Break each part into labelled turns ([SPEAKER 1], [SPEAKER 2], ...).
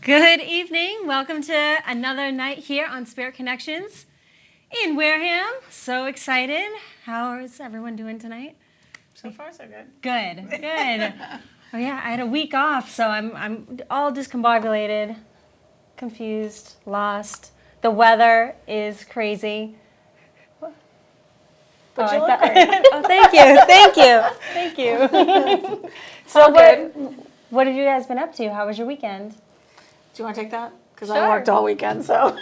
[SPEAKER 1] Good evening. Welcome to another night here on Spirit Connections in Wareham. So excited. How is everyone doing tonight?
[SPEAKER 2] So far, so good.
[SPEAKER 1] Good, good. Oh yeah, I had a week off, so I'm all discombobulated, confused, lost. The weather is crazy.
[SPEAKER 2] But you look great.
[SPEAKER 1] Oh, thank you. So what have you guys been up to? How was your weekend?
[SPEAKER 2] Do you want to take that? Because
[SPEAKER 3] Sure.
[SPEAKER 2] I worked all weekend, so.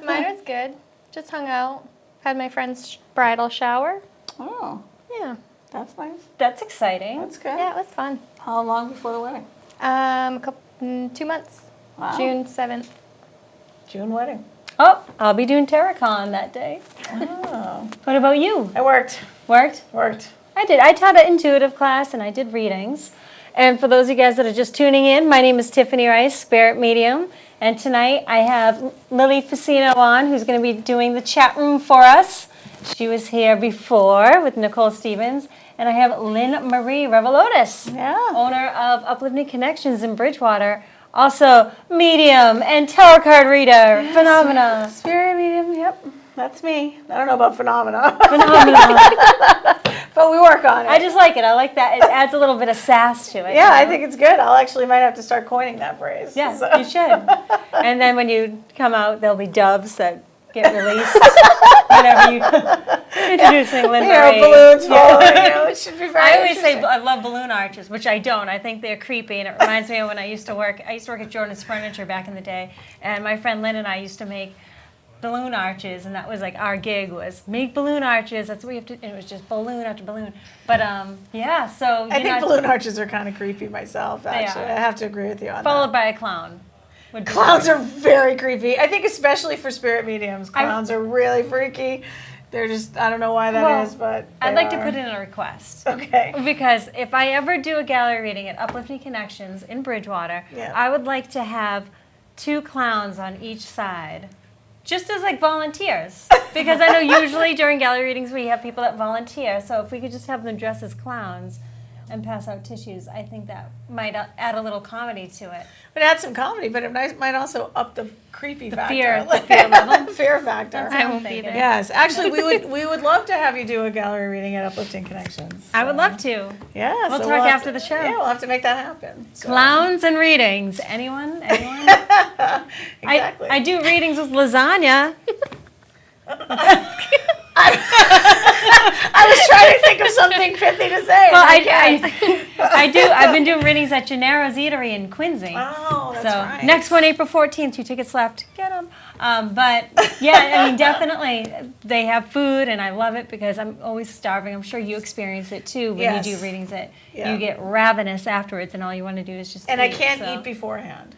[SPEAKER 3] Mine was good. Just hung out. Had my friend's bridal shower.
[SPEAKER 2] Oh,
[SPEAKER 3] Yeah.
[SPEAKER 2] that's nice.
[SPEAKER 1] That's exciting.
[SPEAKER 2] That's good.
[SPEAKER 3] Yeah, it was fun.
[SPEAKER 2] How long before the wedding?
[SPEAKER 3] 2 months.
[SPEAKER 2] Wow.
[SPEAKER 3] June 7th.
[SPEAKER 2] June wedding.
[SPEAKER 1] Oh, I'll be doing TerraCon that day.
[SPEAKER 2] Oh.
[SPEAKER 1] What about you?
[SPEAKER 2] I worked.
[SPEAKER 1] Worked? I did. I taught an intuitive class and I did readings. And for those of you guys that are just tuning in, my name is Tiffany Rice, Spirit Medium. And tonight I have Lily Facino on, who's going to be doing the chat room for us. She was here before with Nicole Stevens. And I have Lynne-Marie Revelotis, owner of Uplifting Connections in Bridgewater. Also, medium and tarot card reader, phenomena.
[SPEAKER 2] Spirit medium, yep. That's me. I don't know about phenomena. But we work on it.
[SPEAKER 1] I just like it. I like that. It adds a little bit of sass to it.
[SPEAKER 2] Yeah, I think it's good. I'll actually might have to start coining that phrase.
[SPEAKER 1] Yeah,
[SPEAKER 2] so.
[SPEAKER 1] you should. And then when you come out, there'll be doves that get released. Whenever you introducing Lynne-Marie.
[SPEAKER 2] Balloons falling. It should be very
[SPEAKER 1] I always say
[SPEAKER 2] interesting.
[SPEAKER 1] I love balloon arches, which I don't. I think they're creepy, and it reminds me of when I used to work. I used to work at Jordan's Furniture back in the day, and my friend Lynn and I used to make balloon arches, and that was like our gig was make balloon arches. That's what we have to. And it was just balloon after balloon. But yeah. So
[SPEAKER 2] I think balloon arches are kind of creepy myself. Actually,
[SPEAKER 1] are.
[SPEAKER 2] I have to agree with you on
[SPEAKER 1] followed
[SPEAKER 2] that.
[SPEAKER 1] by a clown.
[SPEAKER 2] Clowns are very creepy. I think especially for spirit mediums, clowns are really freaky. They're just, I don't know why that is, but
[SPEAKER 1] I'd like to put in a request.
[SPEAKER 2] Okay.
[SPEAKER 1] Because if I ever do a gallery reading at Uplifting Connections in Bridgewater, I would like to have 2 clowns on each side. Just as like volunteers. Because I know usually during gallery readings we have people that volunteer. So if we could just have them dress as clowns and pass out tissues, I think that might add a little comedy to it.
[SPEAKER 2] But add some comedy, but it might also up the creepy factor.
[SPEAKER 1] The fear level.
[SPEAKER 2] Fear factor.
[SPEAKER 3] I won't be there.
[SPEAKER 2] Yes, actually, we would love to have you do a gallery reading at Uplifting Connections.
[SPEAKER 1] I would love to.
[SPEAKER 2] Yeah,
[SPEAKER 1] We'll
[SPEAKER 2] so
[SPEAKER 1] talk
[SPEAKER 2] have
[SPEAKER 1] after the show.
[SPEAKER 2] Yeah, we'll have to make that happen. So.
[SPEAKER 1] Clowns and readings. Anyone?
[SPEAKER 2] Exactly.
[SPEAKER 1] I do readings with lasagna.
[SPEAKER 2] I was trying to think of something pithy to say.
[SPEAKER 1] Well, I do. I've been doing readings at Gennaro's Eatery in Quincy.
[SPEAKER 2] Oh, that's
[SPEAKER 1] so
[SPEAKER 2] right.
[SPEAKER 1] next one, April 14th, 2 tickets left. Get them. But yeah, I mean, definitely they have food, and I love it because I'm always starving. I'm sure you experience it too when you do readings. That you get ravenous afterwards, and all you want to do is just.
[SPEAKER 2] And
[SPEAKER 1] eat,
[SPEAKER 2] I can't eat beforehand.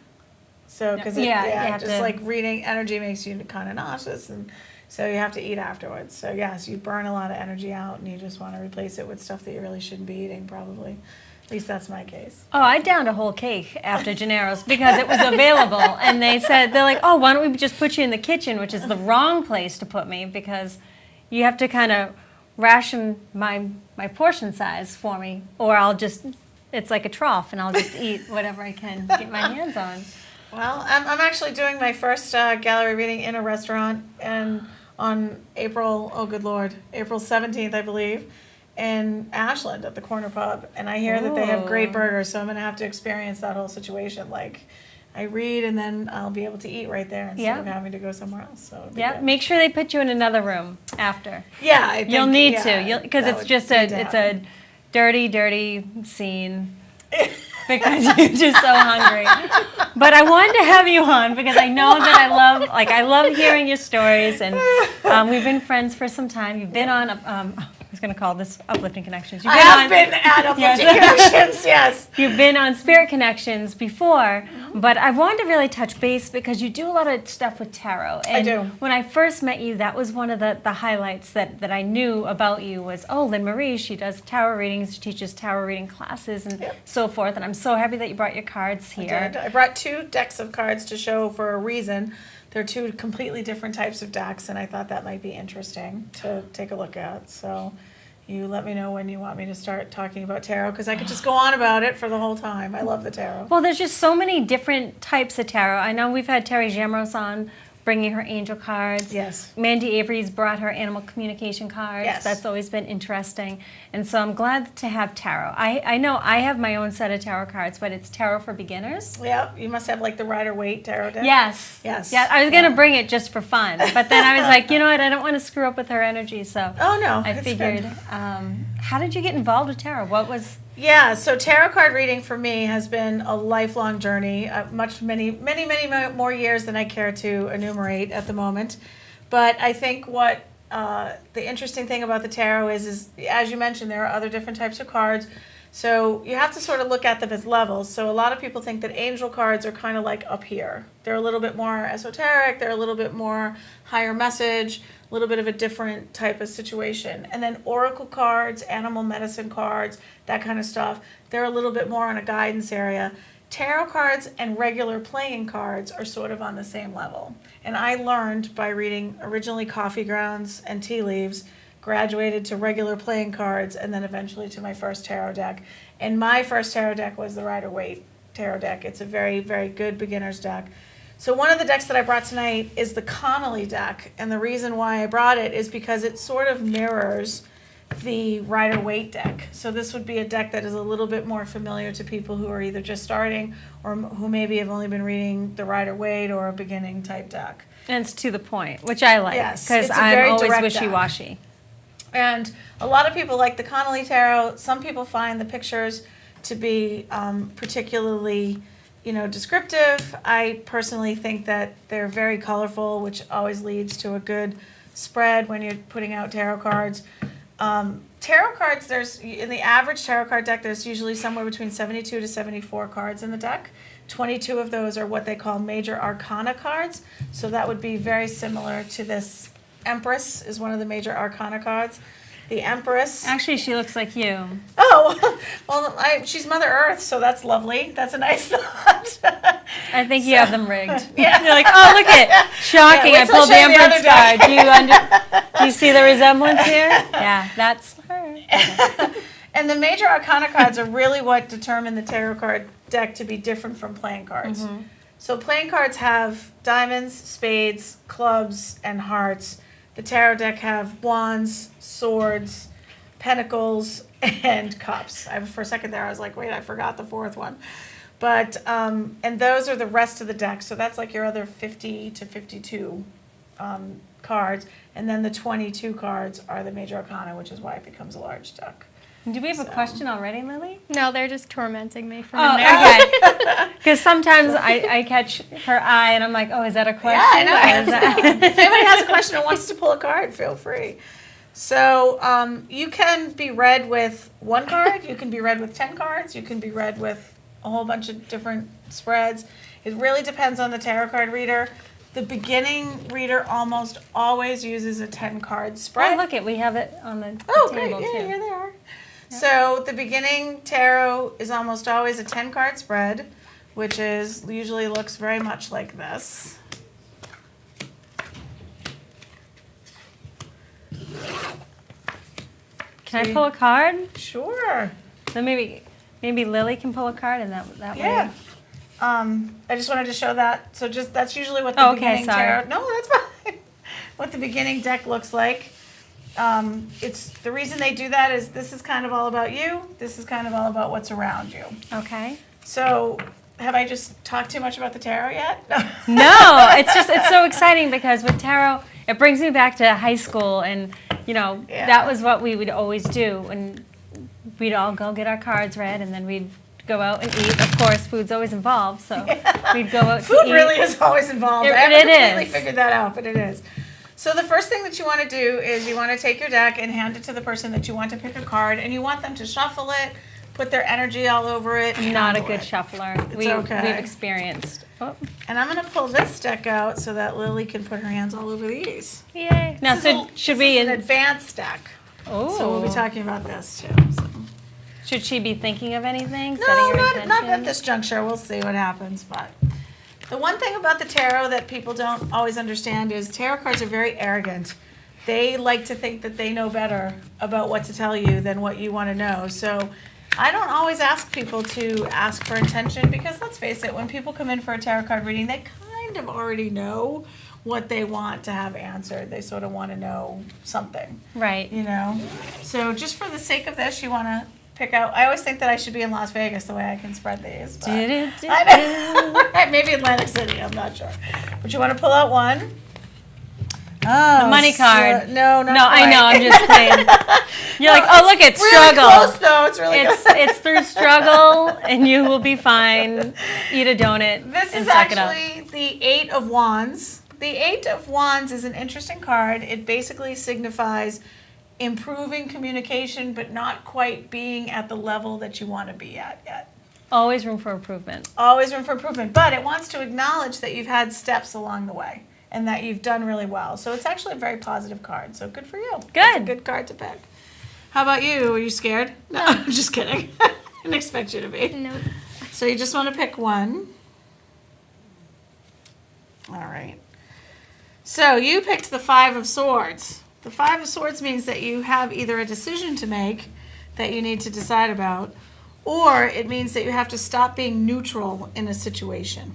[SPEAKER 2] So because just like reading energy makes you kind of nauseous, and so you have to eat afterwards. So yes, you burn a lot of energy out, and you just want to replace it with stuff that you really shouldn't be eating, probably. At least that's my case.
[SPEAKER 1] Oh, I downed a whole cake after Gennaro's because it was available, and they're like, oh, why don't we just put you in the kitchen, which is the wrong place to put me because you have to kind of ration my portion size for me, or it's like a trough, and I'll just eat whatever I can get my hands on.
[SPEAKER 2] Well, I'm actually doing my first gallery reading in a restaurant, and on April 17th, I believe, in Ashland at the Corner Pub, and I hear that they have great burgers, so I'm going to have to experience that whole situation. Like, I read, and then I'll be able to eat right there instead of having to go somewhere else. So
[SPEAKER 1] Make sure they put you in another room after.
[SPEAKER 2] Yeah, I think,
[SPEAKER 1] you'll need to, because it's just
[SPEAKER 2] it's
[SPEAKER 1] a dirty scene. Because you're just so hungry. But I wanted to have you on because I know that I love hearing your stories, and we've been friends for some time. You've been on, I was going to call this Uplifting Connections.
[SPEAKER 2] I have been at Uplifting Connections, yes.
[SPEAKER 1] You've been on Spirit Connections before, but I wanted to really touch base because you do a lot of stuff with tarot. And
[SPEAKER 2] I do.
[SPEAKER 1] When I first met you, that was one of the highlights that I knew about you was, Lynne-Marie, she does tarot readings, she teaches tarot reading classes and so forth. And I'm so happy that you brought your cards here.
[SPEAKER 2] I brought 2 decks of cards to show for a reason. They're 2 completely different types of decks, and I thought that might be interesting to take a look at. So, you let me know when you want me to start talking about tarot, because I could just go on about it for the whole time. I love the tarot.
[SPEAKER 1] Well, there's just so many different types of tarot. I know we've had Terry Jamros on bringing her angel cards.
[SPEAKER 2] Yes.
[SPEAKER 1] Mandy Avery's brought her animal communication cards.
[SPEAKER 2] Yes.
[SPEAKER 1] That's always been interesting. And so I'm glad to have tarot. I know I have my own set of tarot cards, but it's tarot for beginners.
[SPEAKER 2] Yeah, you must have like the Rider-Waite tarot deck.
[SPEAKER 1] Yes.
[SPEAKER 2] Yes.
[SPEAKER 1] Yeah, I was going to bring it just for fun. But then I was like, you know what, I don't want to screw up with her energy. So
[SPEAKER 2] Oh, no.
[SPEAKER 1] I
[SPEAKER 2] it's
[SPEAKER 1] figured,
[SPEAKER 2] good.
[SPEAKER 1] how did you get involved with tarot? What was...
[SPEAKER 2] Yeah, so tarot card reading for me has been a lifelong journey, many more years than I care to enumerate at the moment. But I think what the interesting thing about the tarot is, as you mentioned, there are other different types of cards. So you have to sort of look at them as levels. So a lot of people think that angel cards are kind of like up here. They're a little bit more esoteric, they're a little bit more higher message, a little bit of a different type of situation. And then oracle cards, animal medicine cards, that kind of stuff, they're a little bit more in a guidance area. Tarot cards and regular playing cards are sort of on the same level. And I learned by reading originally coffee grounds and tea leaves, graduated to regular playing cards, and then eventually to my first tarot deck. And my first tarot deck was the Rider-Waite tarot deck. It's a very, very good beginner's deck. So one of the decks that I brought tonight is the Connolly deck, and the reason why I brought it is because it sort of mirrors the Rider-Waite deck. So this would be a deck that is a little bit more familiar to people who are either just starting or who maybe have only been reading the Rider-Waite or a beginning type deck.
[SPEAKER 1] And it's to the point, which I like,
[SPEAKER 2] Yes,
[SPEAKER 1] because
[SPEAKER 2] it's a
[SPEAKER 1] I'm
[SPEAKER 2] very
[SPEAKER 1] always
[SPEAKER 2] direct
[SPEAKER 1] wishy-washy.
[SPEAKER 2] And a lot of people like the Connolly tarot. Some people find the pictures to be particularly, descriptive. I personally think that they're very colorful, which always leads to a good spread when you're putting out tarot cards. Tarot cards, in the average tarot card deck, there's usually somewhere between 72 to 74 cards in the deck. 22 of those are what they call major arcana cards. So that would be very similar to this. Empress is one of the major arcana cards. The Empress.
[SPEAKER 1] Actually, she looks like you.
[SPEAKER 2] Oh, well, she's Mother Earth, so that's lovely. That's a nice thought.
[SPEAKER 1] I think you have them rigged.
[SPEAKER 2] Yeah.
[SPEAKER 1] You're like, oh, look at shocking.
[SPEAKER 2] Yeah,
[SPEAKER 1] I
[SPEAKER 2] wait till I
[SPEAKER 1] pulled the
[SPEAKER 2] show you the
[SPEAKER 1] Empress
[SPEAKER 2] other
[SPEAKER 1] card. Do you see the resemblance here? Yeah, that's her. Okay.
[SPEAKER 2] And the major arcana cards are really what determine the tarot card deck to be different from playing cards.
[SPEAKER 1] Mm-hmm.
[SPEAKER 2] So playing cards have diamonds, spades, clubs, and hearts. The tarot deck have wands, swords, pentacles, and cups. For a second there, I was like, wait, I forgot the fourth one. But, and those are the rest of the deck. So that's like your other 50 to 52 cards. And then the 22 cards are the major arcana, which is why it becomes a large deck.
[SPEAKER 1] Do we have a question already, Lily?
[SPEAKER 3] No, they're just tormenting me from
[SPEAKER 1] Oh,
[SPEAKER 3] in there.
[SPEAKER 1] okay. Because sometimes I catch her eye and I'm like, oh, is that a question?
[SPEAKER 2] Yeah, I know.
[SPEAKER 1] Or is that-
[SPEAKER 2] If anybody has a question or wants to pull a card, feel free. So you can be read with one card, you can be read with 10 cards, you can be read with a whole bunch of different spreads. It really depends on the tarot card reader. The beginning reader almost always uses a 10-card spread.
[SPEAKER 1] Oh, look it, we have it on the
[SPEAKER 2] Oh, great.
[SPEAKER 1] table
[SPEAKER 2] Yeah,
[SPEAKER 1] too.
[SPEAKER 2] here they are. So the beginning tarot is almost always a 10-card spread, which usually looks very much like this.
[SPEAKER 1] Can I pull a card?
[SPEAKER 2] Sure.
[SPEAKER 1] Then maybe Lily can pull a card and that
[SPEAKER 2] Yeah.
[SPEAKER 1] way.
[SPEAKER 2] I just wanted to show that. So that's usually what the
[SPEAKER 1] Oh, okay,
[SPEAKER 2] beginning
[SPEAKER 1] sorry.
[SPEAKER 2] tarot. No, that's fine. What the beginning deck looks like. It's the reason they do that is this is kind of all about you. This is kind of all about what's around you.
[SPEAKER 1] Okay.
[SPEAKER 2] So have I just talked too much about the tarot yet?
[SPEAKER 1] No, it's so exciting because with tarot, it brings me back to high school and,
[SPEAKER 2] Yeah.
[SPEAKER 1] that was what we would always do. And we'd all go get our cards read and then we'd go out and eat. Of course, food's always involved, so we'd go out to
[SPEAKER 2] Food
[SPEAKER 1] eat.
[SPEAKER 2] really is always involved.
[SPEAKER 1] It
[SPEAKER 2] I haven't completely
[SPEAKER 1] is.
[SPEAKER 2] figured that out, but it is. So the first thing that you want to do is you want to take your deck and hand it to the person that you want to pick a card, and you want them to shuffle it, put their energy all over it.
[SPEAKER 1] I'm not a
[SPEAKER 2] handle
[SPEAKER 1] good
[SPEAKER 2] it.
[SPEAKER 1] shuffler.
[SPEAKER 2] okay.
[SPEAKER 1] We've experienced. Oh.
[SPEAKER 2] And I'm going to pull this deck out so that Lily can put her hands all over these.
[SPEAKER 3] Yay.
[SPEAKER 1] Now,
[SPEAKER 2] This
[SPEAKER 1] so
[SPEAKER 2] is
[SPEAKER 1] should
[SPEAKER 2] this
[SPEAKER 1] we?
[SPEAKER 2] is an advanced deck.
[SPEAKER 1] Oh.
[SPEAKER 2] So we'll be talking about this too. So.
[SPEAKER 1] Should she be thinking of anything?
[SPEAKER 2] No,
[SPEAKER 1] setting her
[SPEAKER 2] not at
[SPEAKER 1] intention?
[SPEAKER 2] this juncture. We'll see what happens. But the one thing about the tarot that people don't always understand is tarot cards are very arrogant. they like to think that they know better about what to tell you than what you want to know. So I don't always ask people to ask for intention because let's face it, when people come in for a tarot card reading, they kind of already know what they want to have answered. They sort of want to know something.
[SPEAKER 1] Right.
[SPEAKER 2] You know? So just for the sake of this, you want to pick out, I always think that I should be in Las Vegas the way I can spread these. But I know. Maybe Atlantic City, I'm not sure. But you want to pull out one. Oh,
[SPEAKER 1] The money card.
[SPEAKER 2] No, not
[SPEAKER 1] No,
[SPEAKER 2] quite.
[SPEAKER 1] I know. I'm just playing. You're like, oh, look, it's
[SPEAKER 2] really
[SPEAKER 1] struggle.
[SPEAKER 2] Close, though. It's really
[SPEAKER 1] It's
[SPEAKER 2] good.
[SPEAKER 1] it's through struggle, and you will be fine. Eat a donut.
[SPEAKER 2] This
[SPEAKER 1] and
[SPEAKER 2] is
[SPEAKER 1] suck it up.
[SPEAKER 2] actually the Eight of Wands. The Eight of Wands is an interesting card. It basically signifies improving communication, but not quite being at the level that you want to be at yet.
[SPEAKER 1] Always room for improvement.
[SPEAKER 2] Always room for improvement, but it wants to acknowledge that you've had steps along the way and that you've done really well. So it's actually a very positive card. So good for you.
[SPEAKER 1] Good.
[SPEAKER 2] It's a good card to pick. How about you? Are you scared? No, I'm just kidding. I didn't expect you to be.
[SPEAKER 3] Nope.
[SPEAKER 2] So you just want to pick one. All right. So you picked the Five of Swords. The Five of Swords means that you have either a decision to make that you need to decide about, or it means that you have to stop being neutral in a situation.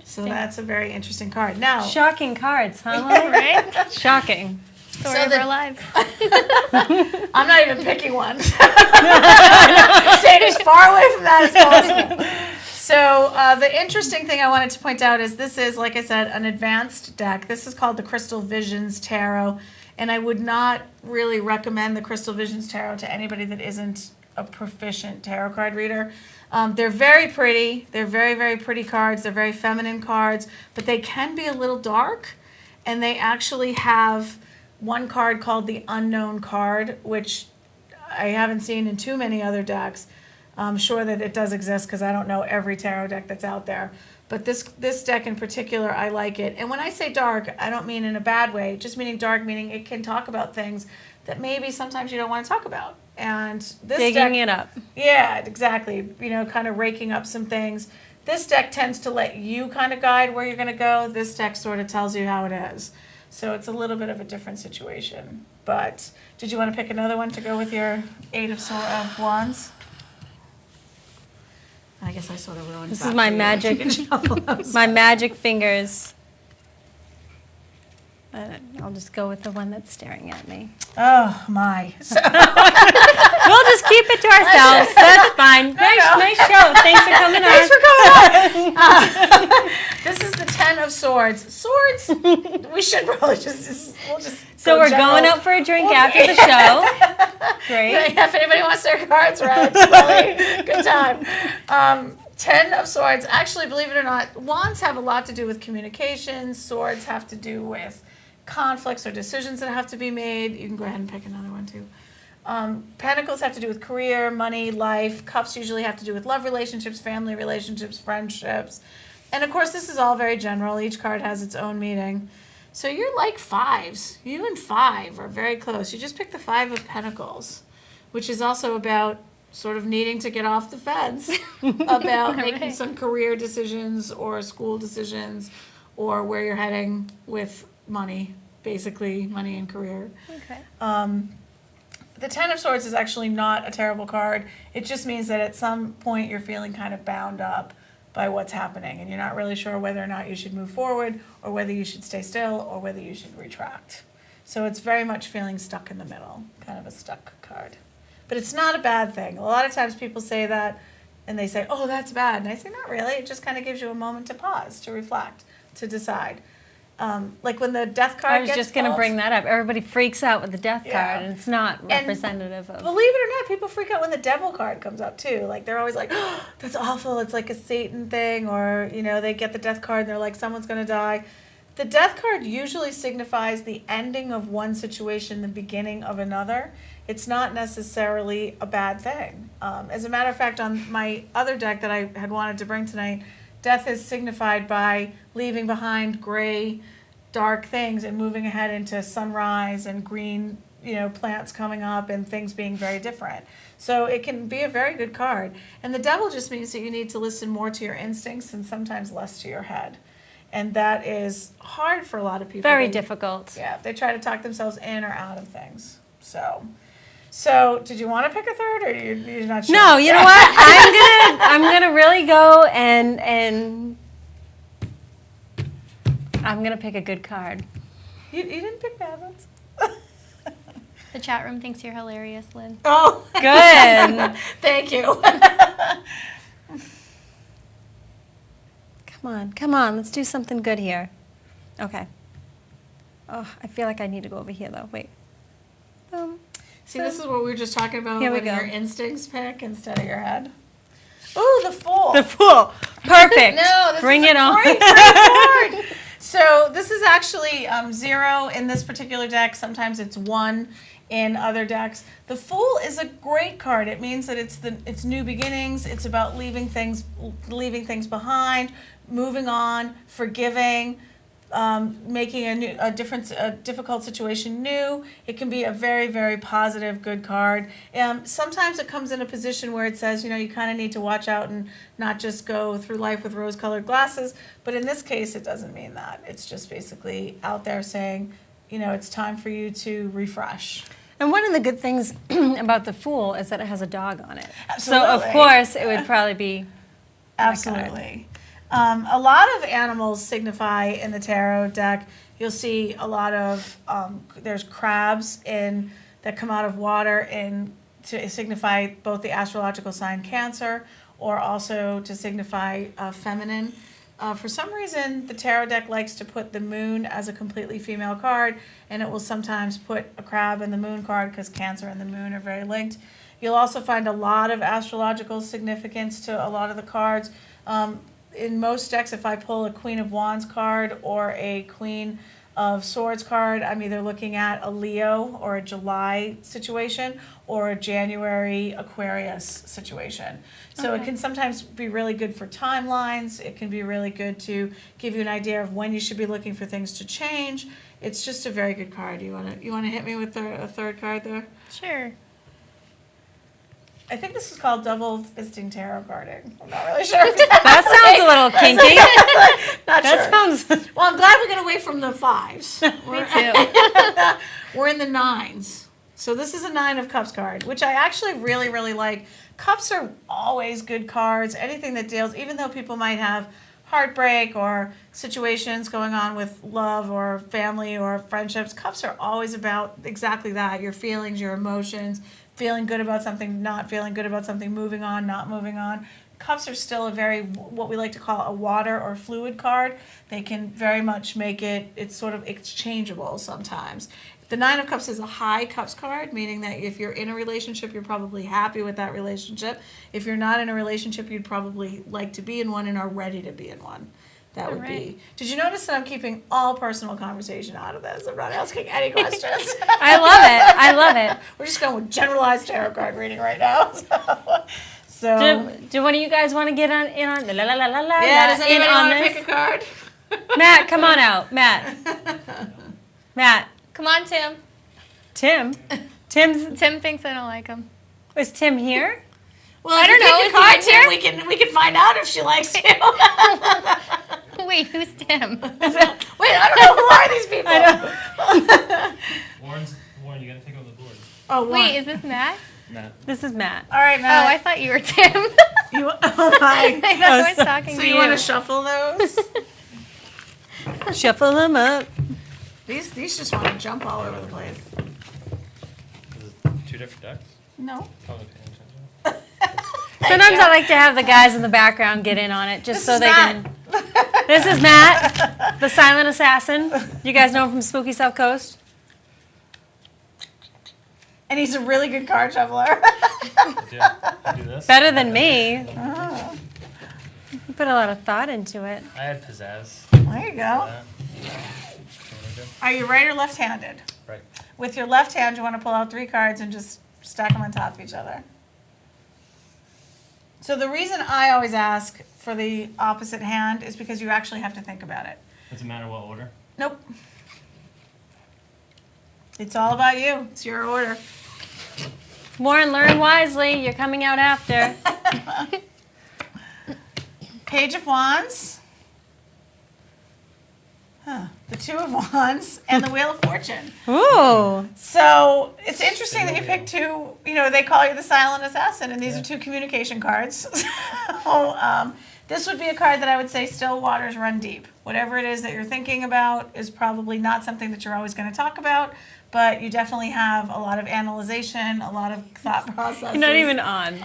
[SPEAKER 2] So that's a very interesting card. Now,
[SPEAKER 1] Shocking cards, huh? Lily?
[SPEAKER 3] Right?
[SPEAKER 1] Shocking.
[SPEAKER 3] Story
[SPEAKER 2] So
[SPEAKER 3] of
[SPEAKER 2] the-
[SPEAKER 3] our lives.
[SPEAKER 2] I'm not even picking one. Staying as far away from that as possible. So the interesting thing I wanted to point out is this is, like I said, an advanced deck. This is called the Crystal Visions Tarot, and I would not really recommend the Crystal Visions Tarot to anybody that isn't a proficient tarot card reader. They're very pretty. They're very, very pretty cards. They're very feminine cards, but they can be a little dark, and they actually have one card called the Unknown card, which I haven't seen in too many other decks. I'm sure that it does exist because I don't know every tarot deck that's out there. But this deck in particular, I like it. And when I say dark, I don't mean in a bad way, just meaning dark, meaning it can talk about things that maybe sometimes you don't want to talk about. And this
[SPEAKER 1] Digging
[SPEAKER 2] deck,
[SPEAKER 1] it up.
[SPEAKER 2] yeah, exactly. You know, kind of raking up some things. This deck tends to let you kind of guide where you're going to go. This deck sort of tells you how it is. So it's a little bit of a different situation. But did you want to pick another one to go with your Eight of Wands? I guess I sort of ruined
[SPEAKER 1] This
[SPEAKER 2] that
[SPEAKER 1] is my
[SPEAKER 2] for you.
[SPEAKER 1] magic.
[SPEAKER 2] You can shuffle those.
[SPEAKER 1] My magic fingers. I'll just go with the one that's staring at me.
[SPEAKER 2] Oh, my. So,
[SPEAKER 1] We'll just keep it to ourselves. That's fine. Nice show. Thanks for coming on.
[SPEAKER 2] thanks for coming on. This is the Ten of Swords. Swords, we should probably we'll just
[SPEAKER 1] So
[SPEAKER 2] go
[SPEAKER 1] we're
[SPEAKER 2] general.
[SPEAKER 1] going out for a drink after the show. Great.
[SPEAKER 2] If anybody wants their cards read, really good time. Ten of Swords. Actually, believe it or not, wands have a lot to do with communication. Swords have to do with conflicts or decisions that have to be made. You can go ahead and pick another one too. Pentacles have to do with career, money, life. Cups usually have to do with love relationships, family relationships, friendships. And of course, this is all very general. Each card has its own meaning. So you're like fives. You and five are very close. You just picked the Five of Pentacles, which is also about sort of needing to get off the fence, about making
[SPEAKER 3] Right.
[SPEAKER 2] some career decisions or school decisions or where you're heading with money, basically money and career.
[SPEAKER 3] Okay.
[SPEAKER 2] The Ten of Swords is actually not a terrible card. It just means that at some point you're feeling kind of bound up by what's happening and you're not really sure whether or not you should move forward or whether you should stay still or whether you should retract. So it's very much feeling stuck in the middle, kind of a stuck card. But it's not a bad thing. A lot of times people say that and they say, oh, that's bad. And I say, not really. It just kind of gives you a moment to pause, to reflect, to decide. Like when the death card
[SPEAKER 1] I was
[SPEAKER 2] gets
[SPEAKER 1] just going to
[SPEAKER 2] pulled,
[SPEAKER 1] bring that up. Everybody freaks out with the death
[SPEAKER 2] Yeah.
[SPEAKER 1] card, and it's not representative of.
[SPEAKER 2] Believe it or not, people freak out when the devil card comes up too. Like they're always like, oh, that's awful. It's like a Satan thing, or you know, they get the death card and they're like, someone's gonna die. The death card usually signifies the ending of one situation, the beginning of another. It's not necessarily a bad thing. As a matter of fact, on my other deck that I had wanted to bring tonight, death is signified by leaving behind gray, dark things and moving ahead into sunrise and green, you know, plants coming up and things being very different. So it can be a very good card. And the devil just means that you need to listen more to your instincts and sometimes less to your head. And that is hard for a lot of people.
[SPEAKER 1] Very difficult.
[SPEAKER 2] Yeah, they try to talk themselves in or out of things. So did you want to pick a third, or you're not sure?
[SPEAKER 1] No, you know what? I'm gonna really go and I'm gonna pick a good card.
[SPEAKER 2] You didn't pick bad ones.
[SPEAKER 3] The chat room thinks you're hilarious, Lynn.
[SPEAKER 2] Oh,
[SPEAKER 1] Good.
[SPEAKER 2] thank you.
[SPEAKER 1] Come on, let's do something good here. Okay. Oh, I feel like I need to go over here though. Wait.
[SPEAKER 2] See, this is what we were just talking about.
[SPEAKER 1] Here we
[SPEAKER 2] letting
[SPEAKER 1] go.
[SPEAKER 2] your instincts pick instead of your head. Ooh, the Fool.
[SPEAKER 1] The Fool. Perfect.
[SPEAKER 2] No, this
[SPEAKER 1] Bring
[SPEAKER 2] is
[SPEAKER 1] it
[SPEAKER 2] a
[SPEAKER 1] on.
[SPEAKER 2] great card. So this is actually 0 in this particular deck. Sometimes it's 1 in other decks. The Fool is a great card. It means that it's new beginnings. It's about leaving things behind, moving on, forgiving, making a difficult situation new. It can be a very, very positive, good card. Sometimes it comes in a position where it says, you kind of need to watch out and not just go through life with rose-colored glasses. But in this case, it doesn't mean that. It's just basically out there saying, it's time for you to refresh.
[SPEAKER 1] And one of the good things about the Fool is that it has a dog on it.
[SPEAKER 2] Absolutely.
[SPEAKER 1] So of course it would probably be
[SPEAKER 2] Absolutely. A lot of animals signify in the tarot deck. You'll see a lot of, there's crabs that come out of water to signify both the astrological sign Cancer, or also to signify feminine. For some reason, the tarot deck likes to put the moon as a completely female card, and it will sometimes put a crab in the moon card because Cancer and the moon are very linked. You'll also find a lot of astrological significance to a lot of the cards. In most decks, if I pull a Queen of Wands card or a Queen of Swords card, I'm either looking at a Leo or a July situation or a January Aquarius situation. So it can sometimes be really good for timelines. It can be really good to give you an idea of when you should be looking for things to change. It's just a very good card. You wanna hit me with a third card there?
[SPEAKER 3] Sure.
[SPEAKER 2] I think this is called double fisting tarot carding. I'm not really sure.
[SPEAKER 1] That sounds a little kinky.
[SPEAKER 2] Not
[SPEAKER 1] That
[SPEAKER 2] sure.
[SPEAKER 1] sounds
[SPEAKER 2] Well, I'm glad we got away from the 5s.
[SPEAKER 3] Me too.
[SPEAKER 2] We're in the 9s. So this is a 9 of Cups card, which I actually really, really like. Cups are always good cards. Anything that deals, even though people might have heartbreak or situations going on with love or family or friendships, Cups are always about exactly that, your feelings, your emotions, feeling good about something, not feeling good about something, moving on, not moving on. Cups are still a very, what we like to call a water or fluid card. They can very much make it's sort of exchangeable sometimes. The 9 of Cups is a high Cups card, meaning that if you're in a relationship, you're probably happy with that relationship. If you're not in a relationship, you'd probably like to be in one and are ready to be in one. That would be. Did you notice that I'm keeping all personal conversation out of this? I'm not asking any questions.
[SPEAKER 1] I love it.
[SPEAKER 2] We're just going with generalized tarot card reading right now. So
[SPEAKER 1] Do one of you guys want to get in on
[SPEAKER 2] yeah, does anybody want to pick a card?
[SPEAKER 1] Matt, come on out. Matt.
[SPEAKER 3] Come on, Tim.
[SPEAKER 1] Tim
[SPEAKER 3] Tim thinks I don't like him.
[SPEAKER 1] is Tim here?
[SPEAKER 2] Well,
[SPEAKER 3] I don't know. Is he right
[SPEAKER 2] Tim, we can find out if she likes you.
[SPEAKER 3] Wait, who's Tim?
[SPEAKER 2] Wait, I don't know, who are these people?
[SPEAKER 1] I
[SPEAKER 4] Warren, you gotta take over the board.
[SPEAKER 2] Oh,
[SPEAKER 3] Wait,
[SPEAKER 2] Warren.
[SPEAKER 3] is this Matt?
[SPEAKER 4] Matt.
[SPEAKER 1] This is Matt.
[SPEAKER 2] All right,
[SPEAKER 3] Oh,
[SPEAKER 2] Matt.
[SPEAKER 3] I thought you were Tim.
[SPEAKER 2] Oh my.
[SPEAKER 3] I thought I was talking
[SPEAKER 2] So
[SPEAKER 3] to
[SPEAKER 2] you want to shuffle those?
[SPEAKER 1] Shuffle them up.
[SPEAKER 2] These just want to jump all over the place.
[SPEAKER 4] Is it 2 different decks?
[SPEAKER 2] No.
[SPEAKER 4] Probably paying attention.
[SPEAKER 1] Sometimes I like to have the guys in the background get in on it just
[SPEAKER 2] This
[SPEAKER 1] so
[SPEAKER 2] is
[SPEAKER 1] they
[SPEAKER 2] Matt.
[SPEAKER 1] can. This is Matt, the silent assassin. You guys know him from Spooky South Coast?
[SPEAKER 2] And he's a really good card shuffler.
[SPEAKER 4] I do this.
[SPEAKER 1] Better than me.
[SPEAKER 2] Oh,
[SPEAKER 1] You put a lot of thought into it.
[SPEAKER 4] I had pizzazz.
[SPEAKER 2] there you go.
[SPEAKER 4] That.
[SPEAKER 2] Are you right or left-handed?
[SPEAKER 4] Right.
[SPEAKER 2] With your left hand, you want to pull out 3 cards and just stack them on top of each other. So the reason I always ask for the opposite hand is because you actually have to think about it.
[SPEAKER 4] Doesn't matter what order.
[SPEAKER 2] Nope. It's all about you. It's your order.
[SPEAKER 1] Warren, learn wisely. You're coming out after.
[SPEAKER 2] Page of Wands. the Two of Wands, and the Wheel of Fortune.
[SPEAKER 1] Ooh.
[SPEAKER 2] So it's interesting that you picked two, they call you the silent assassin, and these are two communication cards. So this would be a card that I would say still waters run deep. Whatever it is that you're thinking about is probably not something that you're always going to talk about, but you definitely have a lot of analyzation, a lot of thought processes.
[SPEAKER 1] You're not even on.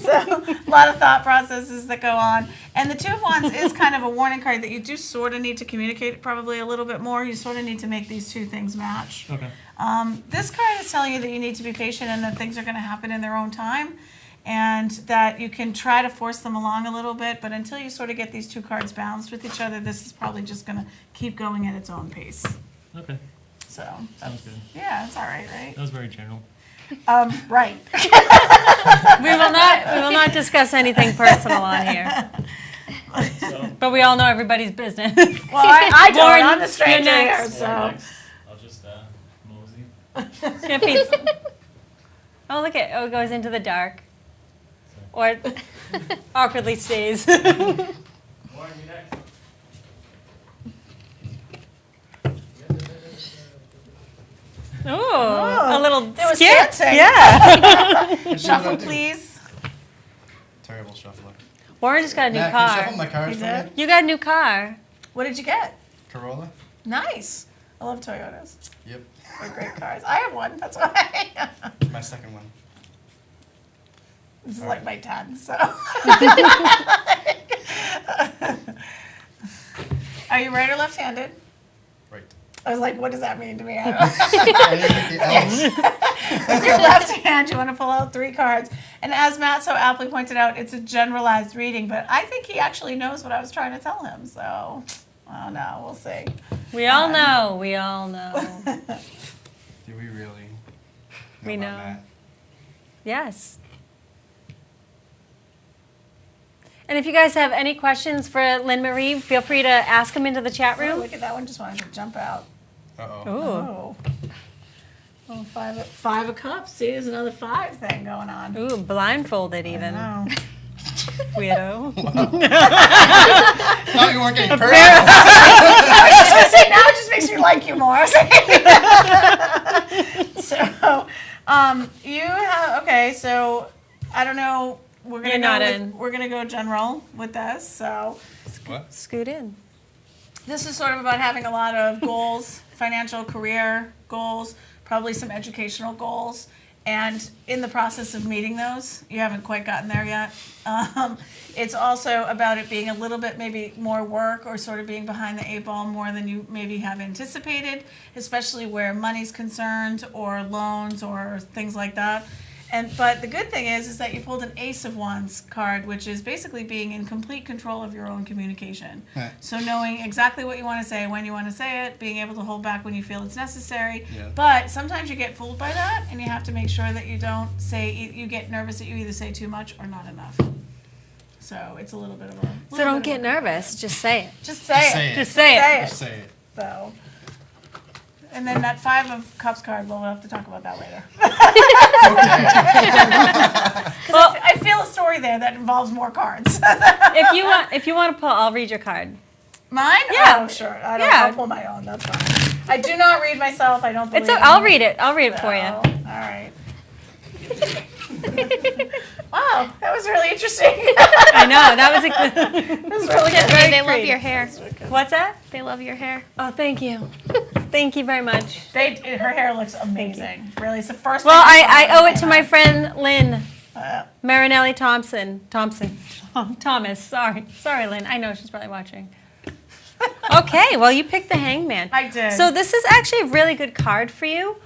[SPEAKER 2] So a lot of thought processes that go on. And the Two of Wands is kind of a warning card that you do sort of need to communicate probably a little bit more. You sort of need to make these two things match.
[SPEAKER 4] Okay.
[SPEAKER 2] This card is telling you that you need to be patient and that things are going to happen in their own time, and that you can try to force them along a little bit, but until you sort of get these two cards balanced with each other, this is probably just going to keep going at its own pace.
[SPEAKER 4] Okay.
[SPEAKER 2] So,
[SPEAKER 4] Sounds good.
[SPEAKER 2] yeah, it's all right, right?
[SPEAKER 4] That was very general.
[SPEAKER 2] Right.
[SPEAKER 1] We will not discuss anything personal on here.
[SPEAKER 4] So,
[SPEAKER 1] But we all know everybody's business.
[SPEAKER 2] Well, I don't.
[SPEAKER 1] Lauren,
[SPEAKER 2] I'm the stranger
[SPEAKER 1] you're
[SPEAKER 2] here,
[SPEAKER 1] next.
[SPEAKER 2] so.
[SPEAKER 4] I'll just mosey.
[SPEAKER 1] Oh, look at it goes into the dark. Or awkwardly stays.
[SPEAKER 4] Warren, you next.
[SPEAKER 1] Ooh, a little
[SPEAKER 2] There was
[SPEAKER 1] skip.
[SPEAKER 2] dancing.
[SPEAKER 1] Yeah.
[SPEAKER 2] Shuffle, please.
[SPEAKER 5] Terrible shuffler.
[SPEAKER 1] Warren just got a new
[SPEAKER 5] Matt, can you
[SPEAKER 1] car.
[SPEAKER 5] shuffle my cards
[SPEAKER 2] You
[SPEAKER 5] for
[SPEAKER 2] did?
[SPEAKER 5] me?
[SPEAKER 1] You got a new car.
[SPEAKER 2] What did you get?
[SPEAKER 5] Corolla?
[SPEAKER 2] Nice. I love Toyotas.
[SPEAKER 5] Yep.
[SPEAKER 2] They're great cars. I have one. That's why.
[SPEAKER 5] My second one.
[SPEAKER 2] This is like my 10, so. Are you right or left-handed?
[SPEAKER 5] Right.
[SPEAKER 2] I was like, what does that mean to me? I don't know.
[SPEAKER 5] And you get the L's.
[SPEAKER 2] With your left hand, you want to pull out 3 cards. And as Matt so aptly pointed out, it's a generalized reading, but I think he actually knows what I was trying to tell him. So, oh no, we'll see.
[SPEAKER 1] We all know. We all know.
[SPEAKER 5] Do we really
[SPEAKER 1] We
[SPEAKER 5] about
[SPEAKER 1] know.
[SPEAKER 5] Matt?
[SPEAKER 1] Yes. And if you guys have any questions for Lynne-Marie, feel free to ask them into the chat
[SPEAKER 2] Oh,
[SPEAKER 1] room.
[SPEAKER 2] look at that one, just wanted to jump out.
[SPEAKER 5] Uh-oh.
[SPEAKER 1] Ooh.
[SPEAKER 2] Oh, five of cups. See, there's another 5 thing going on.
[SPEAKER 1] Ooh, blindfolded even.
[SPEAKER 2] Oh.
[SPEAKER 1] Weirdo.
[SPEAKER 5] Thought you weren't getting perfect.
[SPEAKER 2] I was just gonna say, now it just makes me like you more. So, you have, okay, so, I don't know, we're
[SPEAKER 1] You're not
[SPEAKER 2] gonna
[SPEAKER 1] in.
[SPEAKER 2] we're gonna go general with this, so.
[SPEAKER 5] What?
[SPEAKER 1] Scoot in.
[SPEAKER 2] This is sort of about having a lot of goals, financial, career goals, probably some educational goals, and in the process of meeting those, you haven't quite gotten there yet. It's also about it being a little bit maybe more work or sort of being behind the 8 ball more than you maybe have anticipated, especially where money's concerned or loans or things like that. But the good thing is that you pulled an Ace of Wands card, which is basically being in complete control of your own communication.
[SPEAKER 5] Right.
[SPEAKER 2] So knowing exactly what you want to say, when you want to say it, being able to hold back when you feel it's necessary.
[SPEAKER 5] Yeah.
[SPEAKER 2] But sometimes you get fooled by that, and you have to make sure that you don't say, you get nervous that you either say too much or not enough. So it's a little bit of a...
[SPEAKER 1] So don't get nervous. Just say it.
[SPEAKER 2] Just say it.
[SPEAKER 1] Just say it.
[SPEAKER 2] Say
[SPEAKER 5] Just
[SPEAKER 2] it.
[SPEAKER 5] say it.
[SPEAKER 2] So... And then that 5 of Cups card, we'll have to talk about that later.
[SPEAKER 1] Well,
[SPEAKER 2] I feel a story there that involves more cards.
[SPEAKER 1] if you want to pull, I'll read your card.
[SPEAKER 2] Mine?
[SPEAKER 1] Yeah.
[SPEAKER 2] Oh, sure. I don't.
[SPEAKER 1] Yeah.
[SPEAKER 2] I'll pull my own. That's fine. I do not read myself. I don't believe.
[SPEAKER 1] It's. I'll read it. I'll read it for you.
[SPEAKER 2] All right. Wow, that was really interesting.
[SPEAKER 1] I know that was a.
[SPEAKER 2] That was really good.
[SPEAKER 3] Tiffany, they love
[SPEAKER 1] creative.
[SPEAKER 3] your hair.
[SPEAKER 1] What's that?
[SPEAKER 3] They love your hair.
[SPEAKER 1] Oh, thank you. Thank you very much.
[SPEAKER 2] Her hair looks amazing. Really, it's the first.
[SPEAKER 1] Well,
[SPEAKER 2] thing
[SPEAKER 1] I
[SPEAKER 2] saw
[SPEAKER 1] owe
[SPEAKER 2] when
[SPEAKER 1] it to
[SPEAKER 2] came
[SPEAKER 1] my
[SPEAKER 2] out.
[SPEAKER 1] friend Lynn
[SPEAKER 2] Uh,
[SPEAKER 1] Marinelli Thomas. Sorry, Lynn. I know she's probably watching. Okay, well, you picked the Hangman.
[SPEAKER 2] I did.
[SPEAKER 1] So this is actually a really good card for you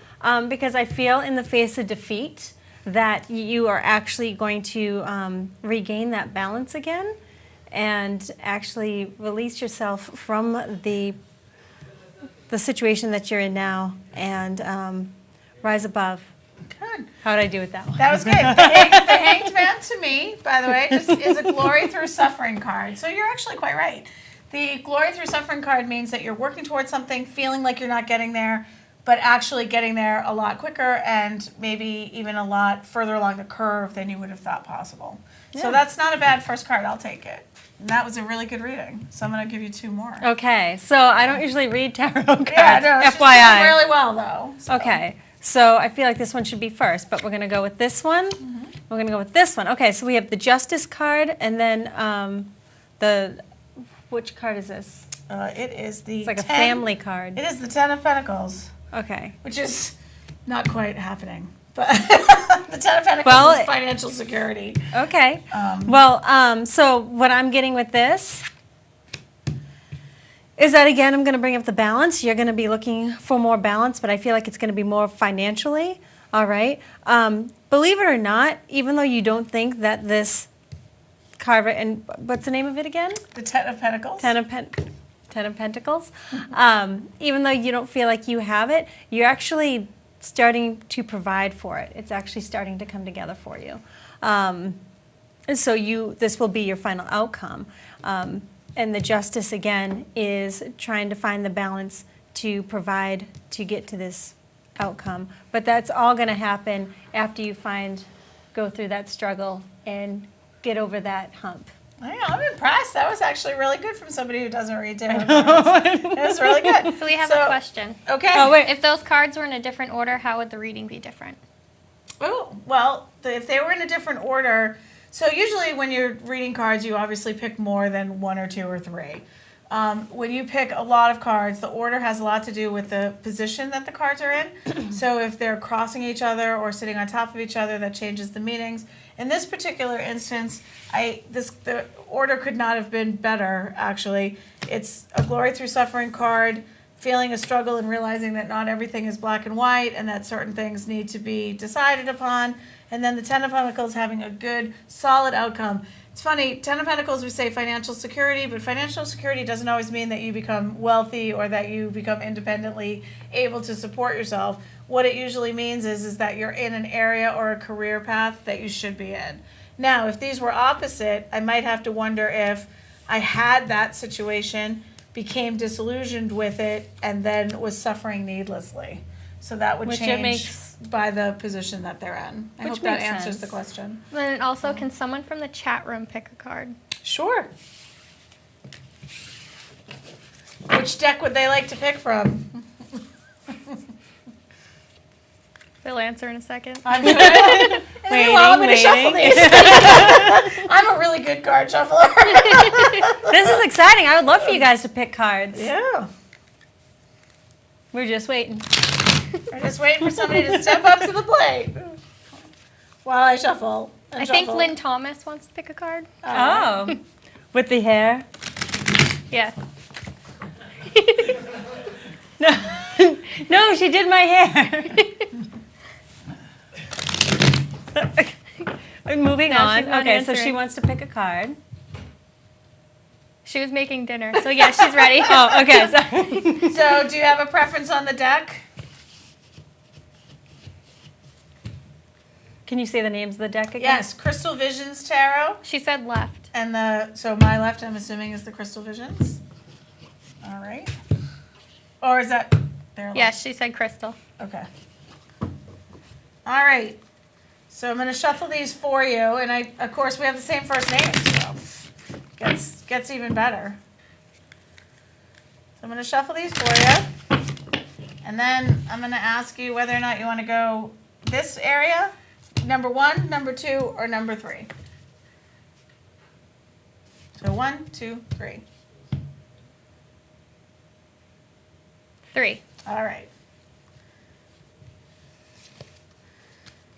[SPEAKER 1] because I feel in the face of defeat that you are actually going to regain that balance again and actually release yourself from the situation that you're in now and rise above.
[SPEAKER 2] Good.
[SPEAKER 1] How did I do with that one?
[SPEAKER 2] That was good. The Hanged Man to me, by the way, just is a glory through suffering card. So you're actually quite right. The glory through suffering card means that you're working towards something, feeling like you're not getting there, but actually getting there a lot quicker and maybe even a lot further along the curve than you would have thought possible. So that's not a bad first card. I'll take it. And that was a really good reading. So I'm going to give you 2 more.
[SPEAKER 1] Okay, so I don't usually read tarot cards.
[SPEAKER 2] Yeah, no, she's doing
[SPEAKER 1] FYI.
[SPEAKER 2] really well though. So.
[SPEAKER 1] Okay, so I feel like this one should be first, but we're going to go with this one. We're going to go with this one. Okay, so we have the Justice card, and then which card is this?
[SPEAKER 2] It is the
[SPEAKER 1] It's like a family card.
[SPEAKER 2] It is the 10 of Pentacles,
[SPEAKER 1] Okay.
[SPEAKER 2] which is not quite happening. But the 10 of Pentacles is financial security.
[SPEAKER 1] Okay. So what I'm getting with this is that, again, I'm going to bring up the balance. You're going to be looking for more balance, but I feel like it's going to be more financially. All right. Believe it or not, even though you don't think that this card, and what's the name of it again?
[SPEAKER 2] The 10 of Pentacles.
[SPEAKER 1] 10 of Pentacles. Even though you don't feel like you have it, you're actually starting to provide for it. It's actually starting to come together for you. And so this will be your final outcome. And the Justice, again, is trying to find the balance to provide to get to this outcome. But that's all going to happen after you go through that struggle and get over that hump.
[SPEAKER 2] Yeah, I'm impressed. That was actually really good from somebody who doesn't read tarot cards. It was really good.
[SPEAKER 3] So we have a question.
[SPEAKER 2] Okay.
[SPEAKER 1] Oh, wait.
[SPEAKER 3] If those cards were in a different order, how would the reading be different?
[SPEAKER 2] Oh, well, if they were in a different order, so usually when you're reading cards, you obviously pick more than 1 or 2 or 3. When you pick a lot of cards, the order has a lot to do with the position that the cards are in. So if they're crossing each other or sitting on top of each other, that changes the meanings. In this particular instance, the order could not have been better, actually. It's a glory through suffering card, feeling a struggle and realizing that not everything is black and white and that certain things need to be decided upon. And then the 10 of Pentacles having a good, solid outcome. It's funny, 10 of Pentacles, we say financial security, but financial security doesn't always mean that you become wealthy or that you become independently able to support yourself. What it usually means is that you're in an area or a career path that you should be in. Now, if these were opposite, I might have to wonder if I had that situation, became disillusioned with it, and then was suffering needlessly. So that would change by the position that they're in. I hope that answers the question.
[SPEAKER 3] Then also, can someone from the chat room pick a card?
[SPEAKER 2] Sure. Which deck would they like to pick from?
[SPEAKER 3] They'll answer in a second.
[SPEAKER 2] I'm going to shuffle these. I'm a really good card shuffler.
[SPEAKER 1] This is exciting. I would love for you guys to pick cards.
[SPEAKER 2] Yeah.
[SPEAKER 1] We're just waiting.
[SPEAKER 2] We're just waiting for somebody to step up to the plate while I shuffle.
[SPEAKER 3] I think Lynn Thomas wants to pick a card.
[SPEAKER 1] Oh, with the hair?
[SPEAKER 3] Yes.
[SPEAKER 1] No, she did my hair. Moving
[SPEAKER 3] No,
[SPEAKER 1] on.
[SPEAKER 3] she's not
[SPEAKER 1] Okay, so she
[SPEAKER 3] answering.
[SPEAKER 1] wants to pick a card.
[SPEAKER 3] She was making dinner, so yeah, she's ready.
[SPEAKER 1] Oh, okay. Sorry.
[SPEAKER 2] So, do you have a preference on the deck?
[SPEAKER 1] Can you say the names of the deck again?
[SPEAKER 2] Yes, Crystal Visions Tarot.
[SPEAKER 3] She said left.
[SPEAKER 2] And so my left, I'm assuming, is the Crystal Visions. All right. Or is that their left?
[SPEAKER 3] Yes, she said crystal.
[SPEAKER 2] Okay. All right. So I'm going to shuffle these for you, and of course, we have the same first name, so gets even better. So I'm going to shuffle these for you, and then I'm going to ask you whether or not you want to go this area, number 1, number 2, or number 3. So 1, 2, 3.
[SPEAKER 3] 3.
[SPEAKER 2] All right.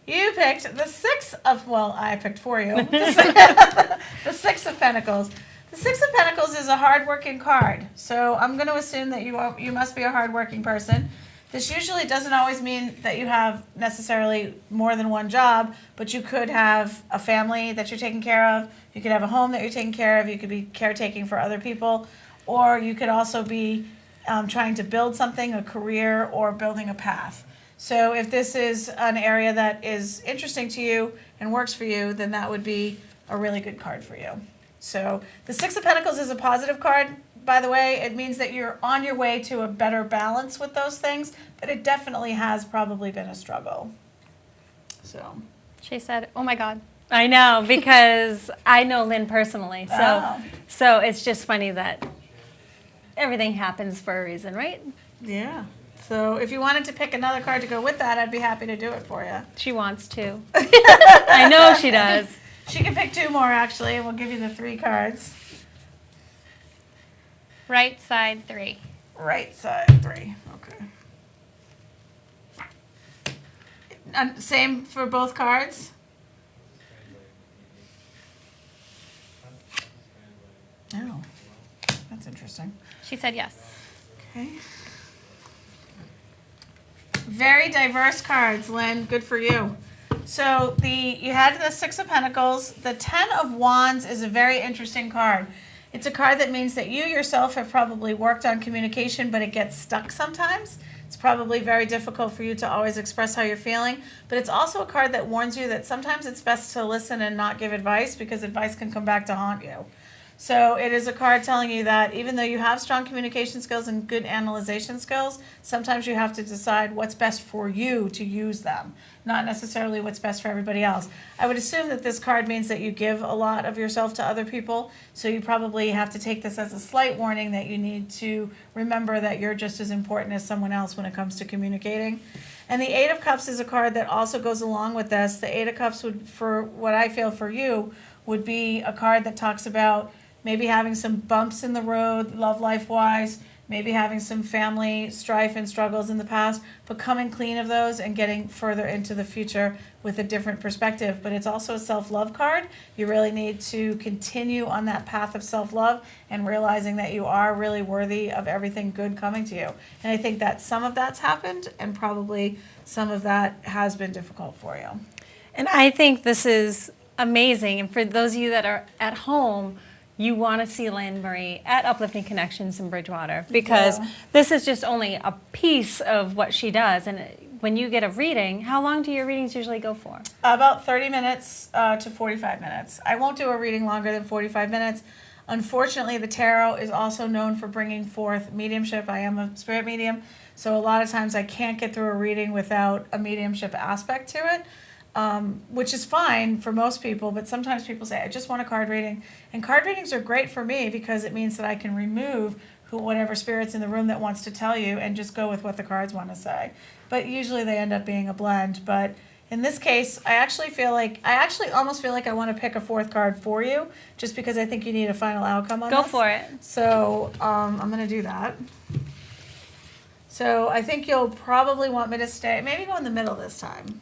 [SPEAKER 2] You picked the 6 of, well, I picked for you. The 6 of Pentacles. The 6 of Pentacles is a hardworking card. So I'm going to assume that you must be a hardworking person. This usually doesn't always mean that you have necessarily more than one job, but you could have a family that you're taking care of. You could have a home that you're taking care of. You could be caretaking for other people. Or you could also be trying to build something, a career, or building a path. So if this is an area that is interesting to you and works for you, then that would be a really good card for you. So the 6 of Pentacles is a positive card, by the way. It means that you're on your way to a better balance with those things, but it definitely has probably been a struggle. So
[SPEAKER 3] She said, oh my God.
[SPEAKER 1] I know, because I know Lynn personally. So,
[SPEAKER 2] Oh.
[SPEAKER 1] so it's just funny that everything happens for a reason, right?
[SPEAKER 2] Yeah. So if you wanted to pick another card to go with that, I'd be happy to do it for you.
[SPEAKER 1] She wants to. I know she does.
[SPEAKER 2] She can pick 2 more, actually, and we'll give you the 3 cards.
[SPEAKER 3] Right side 3.
[SPEAKER 2] Right side 3. Okay. And same for both cards? Oh, that's interesting.
[SPEAKER 3] She said yes.
[SPEAKER 2] Okay. Very diverse cards, Lynn. Good for you. So you had the 6 of Pentacles. The 10 of Wands is a very interesting card. It's a card that means that you yourself have probably worked on communication, but it gets stuck sometimes. It's probably very difficult for you to always express how you're feeling. But it's also a card that warns you that sometimes it's best to listen and not give advice, because advice can come back to haunt you. So it is a card telling you that even though you have strong communication skills and good analyzation skills, sometimes you have to decide what's best for you to use them, not necessarily what's best for everybody else. I would assume that this card means that you give a lot of yourself to other people, so you probably have to take this as a slight warning that you need to remember that you're just as important as someone else when it comes to communicating. And the 8 of Cups is a card that also goes along with this. The 8 of Cups would, for what I feel for you, would be a card that talks about maybe having some bumps in the road, love life-wise, maybe having some family strife and struggles in the past, but coming clean of those and getting further into the future with a different perspective. But it's also a self-love card. You really need to continue on that path of self-love and realizing that you are really worthy of everything good coming to you. And I think that some of that's happened, and probably some of that has been difficult for you.
[SPEAKER 1] And I think this is amazing. And for those of you that are at home, you want to see Lynne-Marie at Uplifting Connections in Bridgewater, because this is just only a piece of what she does. And when you get a reading, how long do your readings usually go for?
[SPEAKER 2] About 30 minutes to 45 minutes. I won't do a reading longer than 45 minutes. Unfortunately, the tarot is also known for bringing forth mediumship. I am a spirit medium, so a lot of times I can't get through a reading without a mediumship aspect to it. Which is fine for most people, but sometimes people say, I just want a card reading. And card readings are great for me because it means that I can remove whatever spirit's in the room that wants to tell you and just go with what the cards want to say. But usually they end up being a blend. But in this case, I actually almost feel like I want to pick a 4th card for you, just because I think you need a final outcome on this.
[SPEAKER 1] Go for it.
[SPEAKER 2] So I'm going to do that. So I think you'll probably want me to maybe go in the middle this time.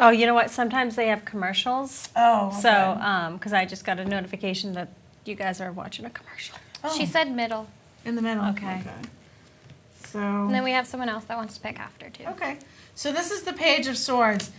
[SPEAKER 1] Oh, you know what? Sometimes they have commercials.
[SPEAKER 2] Oh, okay.
[SPEAKER 1] So, because I just got a notification that you guys are watching a commercial.
[SPEAKER 2] Oh,
[SPEAKER 3] She said middle.
[SPEAKER 2] in the middle.
[SPEAKER 1] Okay.
[SPEAKER 2] So.
[SPEAKER 3] And then we have someone else that wants to pick after, too.
[SPEAKER 2] Okay. So this is the Page of Swords.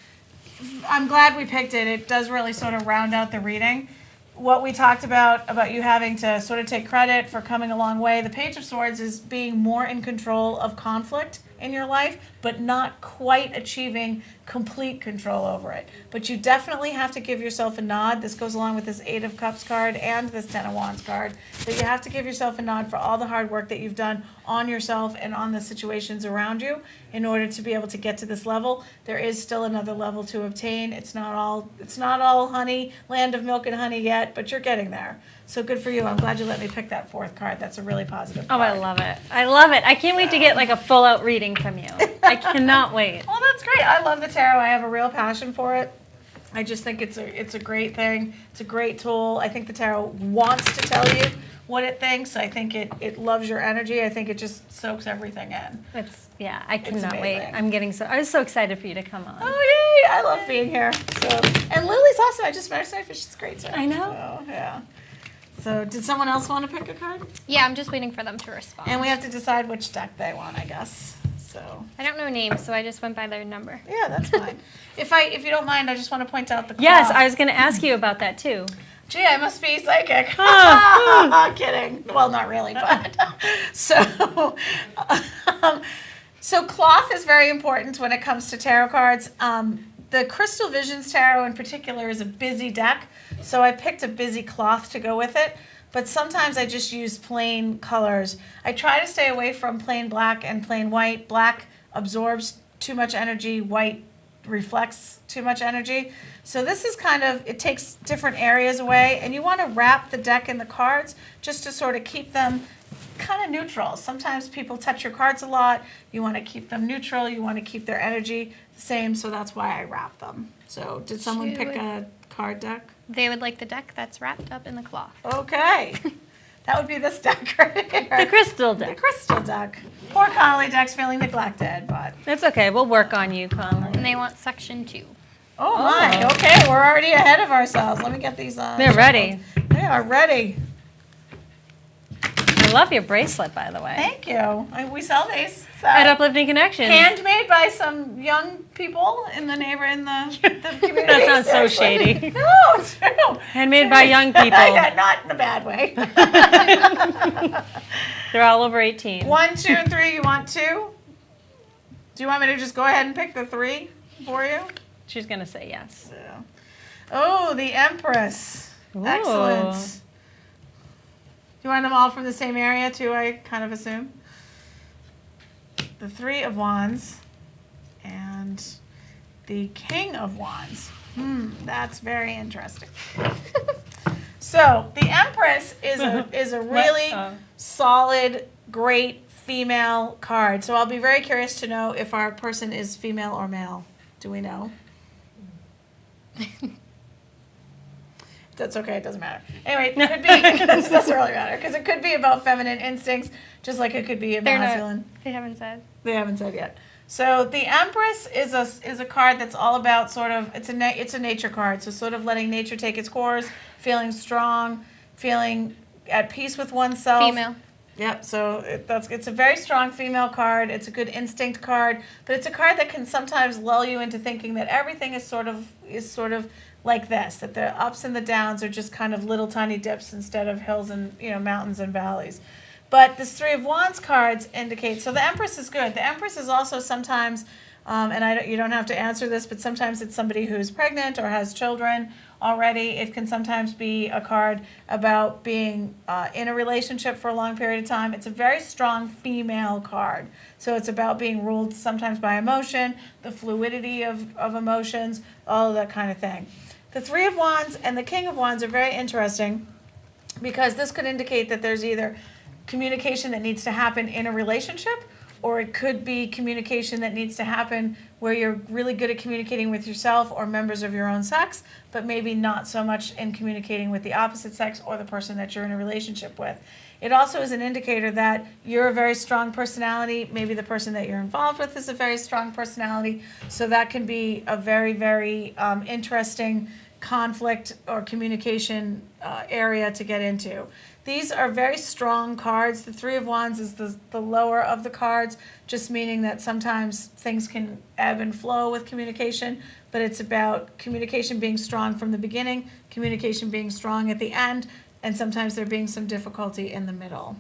[SPEAKER 2] I'm glad we picked it. It does really sort of round out the reading. What we talked about you having to sort of take credit for coming a long way. The Page of Swords is being more in control of conflict in your life, but not quite achieving complete control over it. But you definitely have to give yourself a nod. This goes along with this 8 of Cups card and this 10 of Wands card, that you have to give yourself a nod for all the hard work that you've done on yourself and on the situations around you in order to be able to get to this level. There is still another level to obtain. It's not all honey, land of milk and honey yet, but you're getting there. So good for you. I'm glad you let me pick that 4th card. That's a really positive
[SPEAKER 1] Oh,
[SPEAKER 2] card.
[SPEAKER 1] I love it. I love it. I can't wait to get like a full out reading from you. I cannot wait.
[SPEAKER 2] Well, that's great. I love the tarot. I have a real passion for it. I just think it's a great thing. It's a great tool. I think the tarot wants to tell you what it thinks. I think it loves your energy. I think it just soaks everything in.
[SPEAKER 1] I cannot wait.
[SPEAKER 2] amazing.
[SPEAKER 1] I was so excited for you to come on.
[SPEAKER 2] Oh, yay! I love being here. So, and Lily's awesome. I just met her tonight, but she's great too.
[SPEAKER 1] I know.
[SPEAKER 2] So, yeah. So, did someone else want to pick a card?
[SPEAKER 3] Yeah, I'm just waiting for them to respond.
[SPEAKER 2] And we have to decide which deck they want, I guess. So.
[SPEAKER 3] I don't know names, so I just went by their number.
[SPEAKER 2] Yeah, that's fine. If you don't mind, I just want to point out the clock.
[SPEAKER 1] Yes, I was going to ask you about that too.
[SPEAKER 2] Gee, I must be psychic. Kidding. Well, not really, but so cloth is very important when it comes to tarot cards. The Crystal Visions Tarot in particular is a busy deck, so I picked a busy cloth to go with it. But sometimes I just use plain colors. I try to stay away from plain black and plain white. Black absorbs too much energy. White reflects too much energy. So this is kind of, it takes different areas away, and you want to wrap the deck in the cards just to sort of keep them kind of neutral. Sometimes people touch your cards a lot. You want to keep them neutral. You want to keep their energy the same, so that's why I wrap them. So did someone pick a card deck?
[SPEAKER 3] They would like the deck that's wrapped up in the cloth.
[SPEAKER 2] Okay. That would be this deck right here.
[SPEAKER 1] The crystal
[SPEAKER 2] The
[SPEAKER 1] deck.
[SPEAKER 2] crystal deck. Poor Connolly deck's feeling neglected, but.
[SPEAKER 1] That's okay. We'll work on you,
[SPEAKER 3] And
[SPEAKER 1] Conley.
[SPEAKER 3] they want section 2.
[SPEAKER 2] Oh my, okay, we're already ahead of ourselves. Let me get these on.
[SPEAKER 1] They're ready.
[SPEAKER 2] They are ready.
[SPEAKER 1] I love your bracelet, by the way.
[SPEAKER 2] Thank you. We sell these. So.
[SPEAKER 1] At Uplifting Connections.
[SPEAKER 2] Handmade by some young people in the community.
[SPEAKER 1] That sounds so
[SPEAKER 2] seriously.
[SPEAKER 1] shady.
[SPEAKER 2] No, it's true.
[SPEAKER 1] Handmade by young people.
[SPEAKER 2] Not in a bad way.
[SPEAKER 1] They're all over 18.
[SPEAKER 2] 1, 2, and 3. You want 2? Do you want me to just go ahead and pick the 3 for you?
[SPEAKER 1] She's going to say yes.
[SPEAKER 2] Yeah. Oh, the Empress.
[SPEAKER 1] Ooh.
[SPEAKER 2] Excellent. Do you want them all from the same area too, I kind of assume? The 3 of Wands and the King of Wands. That's very interesting. So the Empress is a really solid, great female card. So I'll be very curious to know if our person is female or male. Do we know? That's okay, it doesn't matter. Anyway, it could be, it doesn't really matter, because it could be about feminine instincts, just like it could be a masculine.
[SPEAKER 3] They haven't said.
[SPEAKER 2] They haven't said yet. So the Empress is a card that's all about sort of, it's a nature card, so sort of letting nature take its course, feeling strong, feeling at peace with oneself.
[SPEAKER 3] Female.
[SPEAKER 2] Yep, so it's a very strong female card. It's a good instinct card, but it's a card that can sometimes lull you into thinking that everything is sort of like this, that the ups and the downs are just kind of little tiny dips instead of hills and mountains and valleys. But this 3 of Wands cards indicate, so the Empress is good. The Empress is also sometimes, and you don't have to answer this, but sometimes it's somebody who's pregnant or has children already. It can sometimes be a card about being in a relationship for a long period of time. It's a very strong female card. So it's about being ruled sometimes by emotion, the fluidity of emotions, all of that kind of thing. The 3 of Wands and the King of Wands are very interesting because this could indicate that there's either communication that needs to happen in a relationship, or it could be communication that needs to happen where you're really good at communicating with yourself or members of your own sex, but maybe not so much in communicating with the opposite sex or the person that you're in a relationship with. It also is an indicator that you're a very strong personality. Maybe the person that you're involved with is a very strong personality. So that can be a very, very interesting conflict or communication area to get into. These are very strong cards. The 3 of Wands is the lower of the cards, just meaning that sometimes things can ebb and flow with communication, but it's about communication being strong from the beginning, communication being strong at the end, and sometimes there being some difficulty in the middle.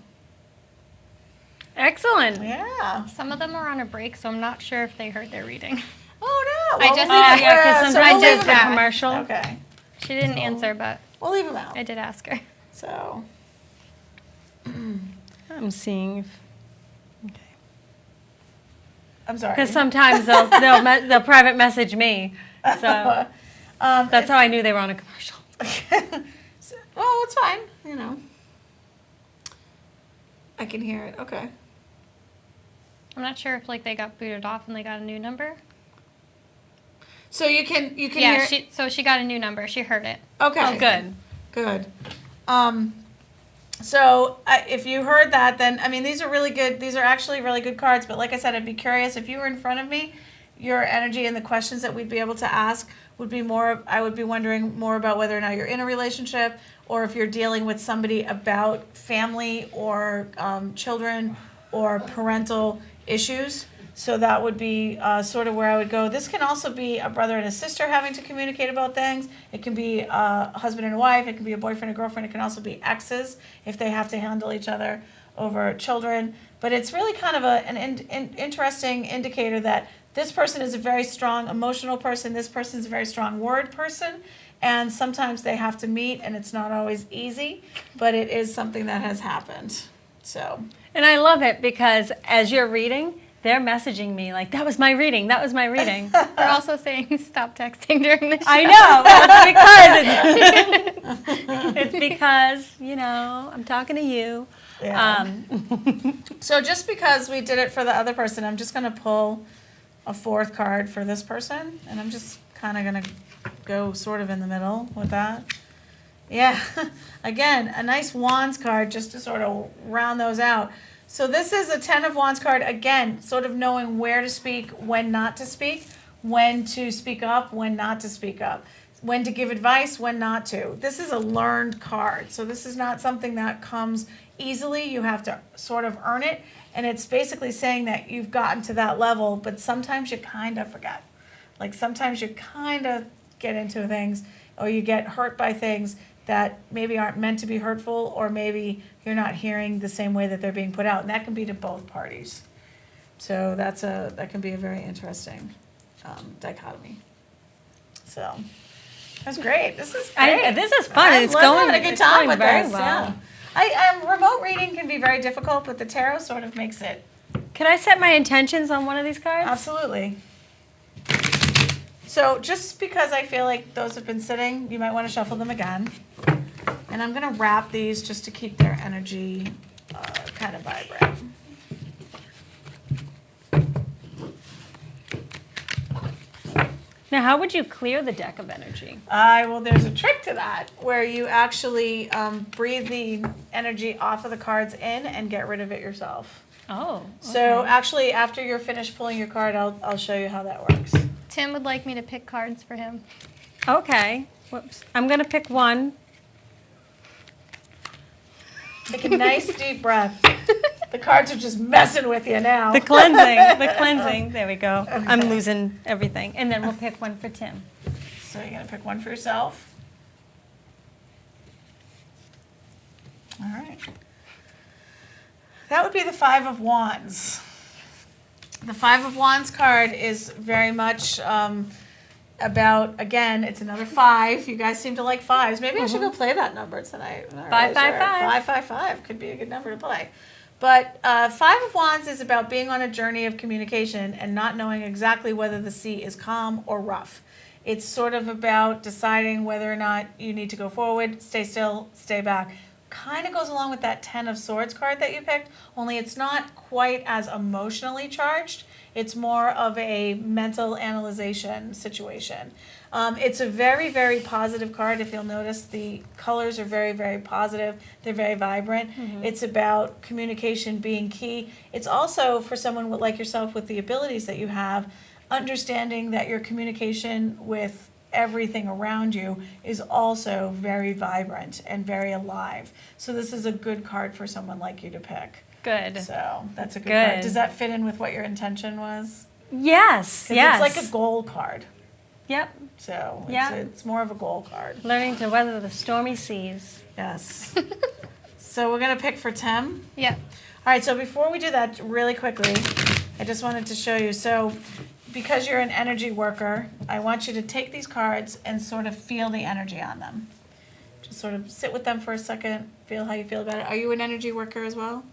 [SPEAKER 1] Excellent.
[SPEAKER 2] Yeah.
[SPEAKER 3] Some of them are on a break, so I'm not sure if they heard their reading.
[SPEAKER 2] Oh, no.
[SPEAKER 3] I
[SPEAKER 2] Well,
[SPEAKER 3] just-
[SPEAKER 2] we'll leave it-
[SPEAKER 1] yeah, because
[SPEAKER 2] so
[SPEAKER 1] sometimes
[SPEAKER 2] we'll leave
[SPEAKER 1] it's
[SPEAKER 2] them
[SPEAKER 1] a
[SPEAKER 2] out.
[SPEAKER 1] commercial.
[SPEAKER 2] Okay.
[SPEAKER 3] She didn't answer, but
[SPEAKER 2] We'll leave them out.
[SPEAKER 3] I did ask her.
[SPEAKER 2] So,
[SPEAKER 1] I'm seeing if...
[SPEAKER 2] I'm sorry.
[SPEAKER 1] Because sometimes they'll private message me. So that's how I knew they were on a commercial.
[SPEAKER 2] Well, it's fine. I can hear it. Okay.
[SPEAKER 3] I'm not sure if they got booted off and they got a new number.
[SPEAKER 2] So you can
[SPEAKER 3] Yeah,
[SPEAKER 2] hear.
[SPEAKER 3] she got a new number. She heard it.
[SPEAKER 2] Okay.
[SPEAKER 1] Oh, good.
[SPEAKER 2] Good. So if you heard that, then these are really good. These are actually really good cards. But like I said, I'd be curious if you were in front of me. Your energy and the questions that we'd be able to ask would be more. I would be wondering more about whether or not you're in a relationship, or if you're dealing with somebody about family or children or parental issues. So that would be sort of where I would go. This can also be a brother and a sister having to communicate about things. It can be a husband and a wife. It can be a boyfriend and girlfriend. It can also be exes if they have to handle each other over children. But it's really kind of an interesting indicator that this person is a very strong emotional person. This person is a very strong word person. And sometimes they have to meet, and it's not always easy, but it is something that has happened. So.
[SPEAKER 1] And I love it because as you're reading, they're messaging me like, that was my reading, that was my reading.
[SPEAKER 3] They're also saying stop texting during the show.
[SPEAKER 1] I know, it's because, you know, I'm talking to you.
[SPEAKER 2] Yeah. So just because we did it for the other person, I'm just going to pull a fourth card for this person, and I'm just kind of going to go sort of in the middle with that. Yeah, again, a nice Wands card just to sort of round those out. So this is a 10 of Wands card, again, sort of knowing where to speak, when not to speak, when to speak up, when not to speak up, when to give advice, when not to. This is a learned card, so this is not something that comes easily. You have to sort of earn it, and it's basically saying that you've gotten to that level, but sometimes you kind of forget. Like sometimes you kind of get into things, or you get hurt by things that maybe aren't meant to be hurtful, or maybe you're not hearing the same way that they're being put out, and that can be to both parties. So that can be a very interesting dichotomy. So that's great. This is great.
[SPEAKER 1] This is fun.
[SPEAKER 2] I'm
[SPEAKER 1] It's going
[SPEAKER 2] having a good
[SPEAKER 1] it's
[SPEAKER 2] time
[SPEAKER 1] going
[SPEAKER 2] with
[SPEAKER 1] very
[SPEAKER 2] this.
[SPEAKER 1] well.
[SPEAKER 2] Yeah. Remote reading can be very difficult, but the tarot sort of makes it.
[SPEAKER 1] Can I set my intentions on one of these cards?
[SPEAKER 2] Absolutely. So just because I feel like those have been sitting, you might want to shuffle them again. And I'm going to wrap these just to keep their energy kind of vibrant.
[SPEAKER 1] Now, how would you clear the deck of energy?
[SPEAKER 2] Well, there's a trick to that where you actually breathe the energy off of the cards in and get rid of it yourself.
[SPEAKER 1] Oh. Okay.
[SPEAKER 2] So actually, after you're finished pulling your card, I'll show you how that works.
[SPEAKER 3] Tim would like me to pick cards for him.
[SPEAKER 1] Okay. Whoops. I'm going to pick one.
[SPEAKER 2] Take a nice deep breath. The cards are just messing with you now.
[SPEAKER 1] The cleansing. There we go. Okay. I'm losing everything. And then we'll pick one for Tim.
[SPEAKER 2] So you're going to pick one for yourself. All right. That would be the Five of Wands. The Five of Wands card is very much about, again, it's another 5. You guys seem to like 5s. Maybe I should go play that number tonight. All right,
[SPEAKER 1] 555.
[SPEAKER 2] 555 could be a good number to play. But Five of Wands is about being on a journey of communication and not knowing exactly whether the sea is calm or rough. It's sort of about deciding whether or not you need to go forward, stay still, stay back. Kind of goes along with that 10 of Swords card that you picked, only it's not quite as emotionally charged. It's more of a mental analyzation situation. It's a very, very positive card. If you'll notice, the colors are very, very positive. They're very vibrant. Mm-hmm. It's about communication being key. It's also for someone like yourself with the abilities that you have, understanding that your communication with everything around you is also very vibrant and very alive. So this is a good card for someone like you to pick.
[SPEAKER 1] Good.
[SPEAKER 2] So that's a good card. Does that fit in with what your intention was?
[SPEAKER 1] Yes. Yes.
[SPEAKER 2] It's like a goal card.
[SPEAKER 1] Yep.
[SPEAKER 2] So
[SPEAKER 1] yeah.
[SPEAKER 2] It's more of a goal card.
[SPEAKER 1] Learning to weather the stormy seas.
[SPEAKER 2] Yes. So we're going to pick for Tim?
[SPEAKER 3] Yeah.
[SPEAKER 2] All right, so before we do that, really quickly, I just wanted to show you. So because you're an energy worker, I want you to take these cards and sort of feel the energy on them. Just sort of sit with them for a second, feel how you feel about it. Are you an energy worker as well?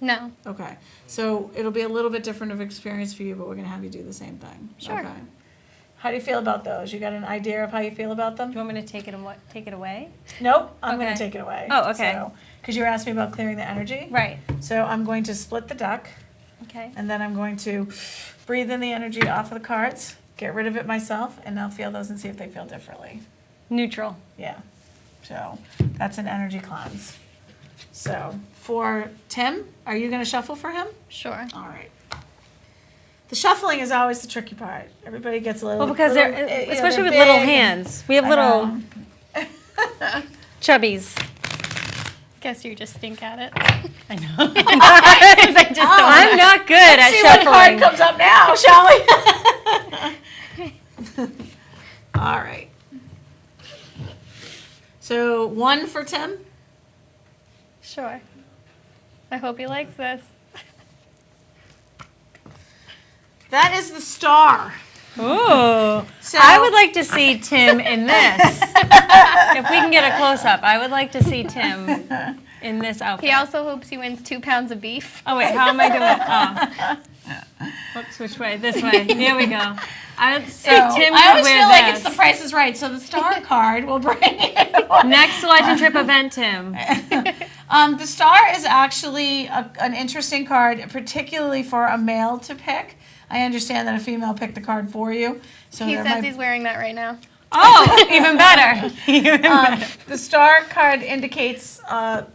[SPEAKER 3] No.
[SPEAKER 2] Okay. So it'll be a little bit different of experience for you, but we're going to have you do the same thing.
[SPEAKER 3] Sure.
[SPEAKER 2] Okay. How do you feel about those? You got an idea of how you feel about them?
[SPEAKER 1] Do you want me to take it away?
[SPEAKER 2] Nope. I'm going
[SPEAKER 1] Okay.
[SPEAKER 2] to take it away.
[SPEAKER 1] Oh, okay.
[SPEAKER 2] So, because you asked me about clearing the energy.
[SPEAKER 1] Right.
[SPEAKER 2] So I'm going to split the deck.
[SPEAKER 1] Okay.
[SPEAKER 2] And then I'm going to breathe in the energy off of the cards, get rid of it myself, and I'll feel those and see if they feel differently.
[SPEAKER 1] Neutral.
[SPEAKER 2] Yeah. So that's an energy cleanse. So for Tim, are you going to shuffle for him?
[SPEAKER 3] Sure.
[SPEAKER 2] All right. The shuffling is always the tricky part. Everybody gets a little.
[SPEAKER 1] Well, because
[SPEAKER 2] little,
[SPEAKER 1] they're, especially with little hands. We have little chubbies.
[SPEAKER 3] Guess you just stink at it.
[SPEAKER 1] I know. I'm not good at
[SPEAKER 2] Let's see what
[SPEAKER 1] shuffling.
[SPEAKER 2] card comes up now, shall we? All right. So 1 for Tim.
[SPEAKER 3] Sure. I hope he likes this.
[SPEAKER 2] That is the star.
[SPEAKER 1] Ooh.
[SPEAKER 2] So
[SPEAKER 1] I would like to see Tim in this. If we can get a close-up, I would like to see Tim in this outfit.
[SPEAKER 3] He also hopes he wins 2 pounds of beef.
[SPEAKER 1] Oh, wait, how am I doing? Oh. Whoops, which way? This way. Here we go.
[SPEAKER 2] So
[SPEAKER 1] Tim
[SPEAKER 2] I
[SPEAKER 1] would
[SPEAKER 2] always
[SPEAKER 1] wear
[SPEAKER 2] feel like it's
[SPEAKER 1] this.
[SPEAKER 2] the Price is Right. So the star card will bring it.
[SPEAKER 1] Next Legend Trip event, Tim.
[SPEAKER 2] The star is actually an interesting card, particularly for a male to pick. I understand that a female picked the card for you. So
[SPEAKER 3] He
[SPEAKER 2] there
[SPEAKER 3] says
[SPEAKER 2] might-
[SPEAKER 3] he's wearing that right now.
[SPEAKER 1] Oh, even better. Even better.
[SPEAKER 2] The star card indicates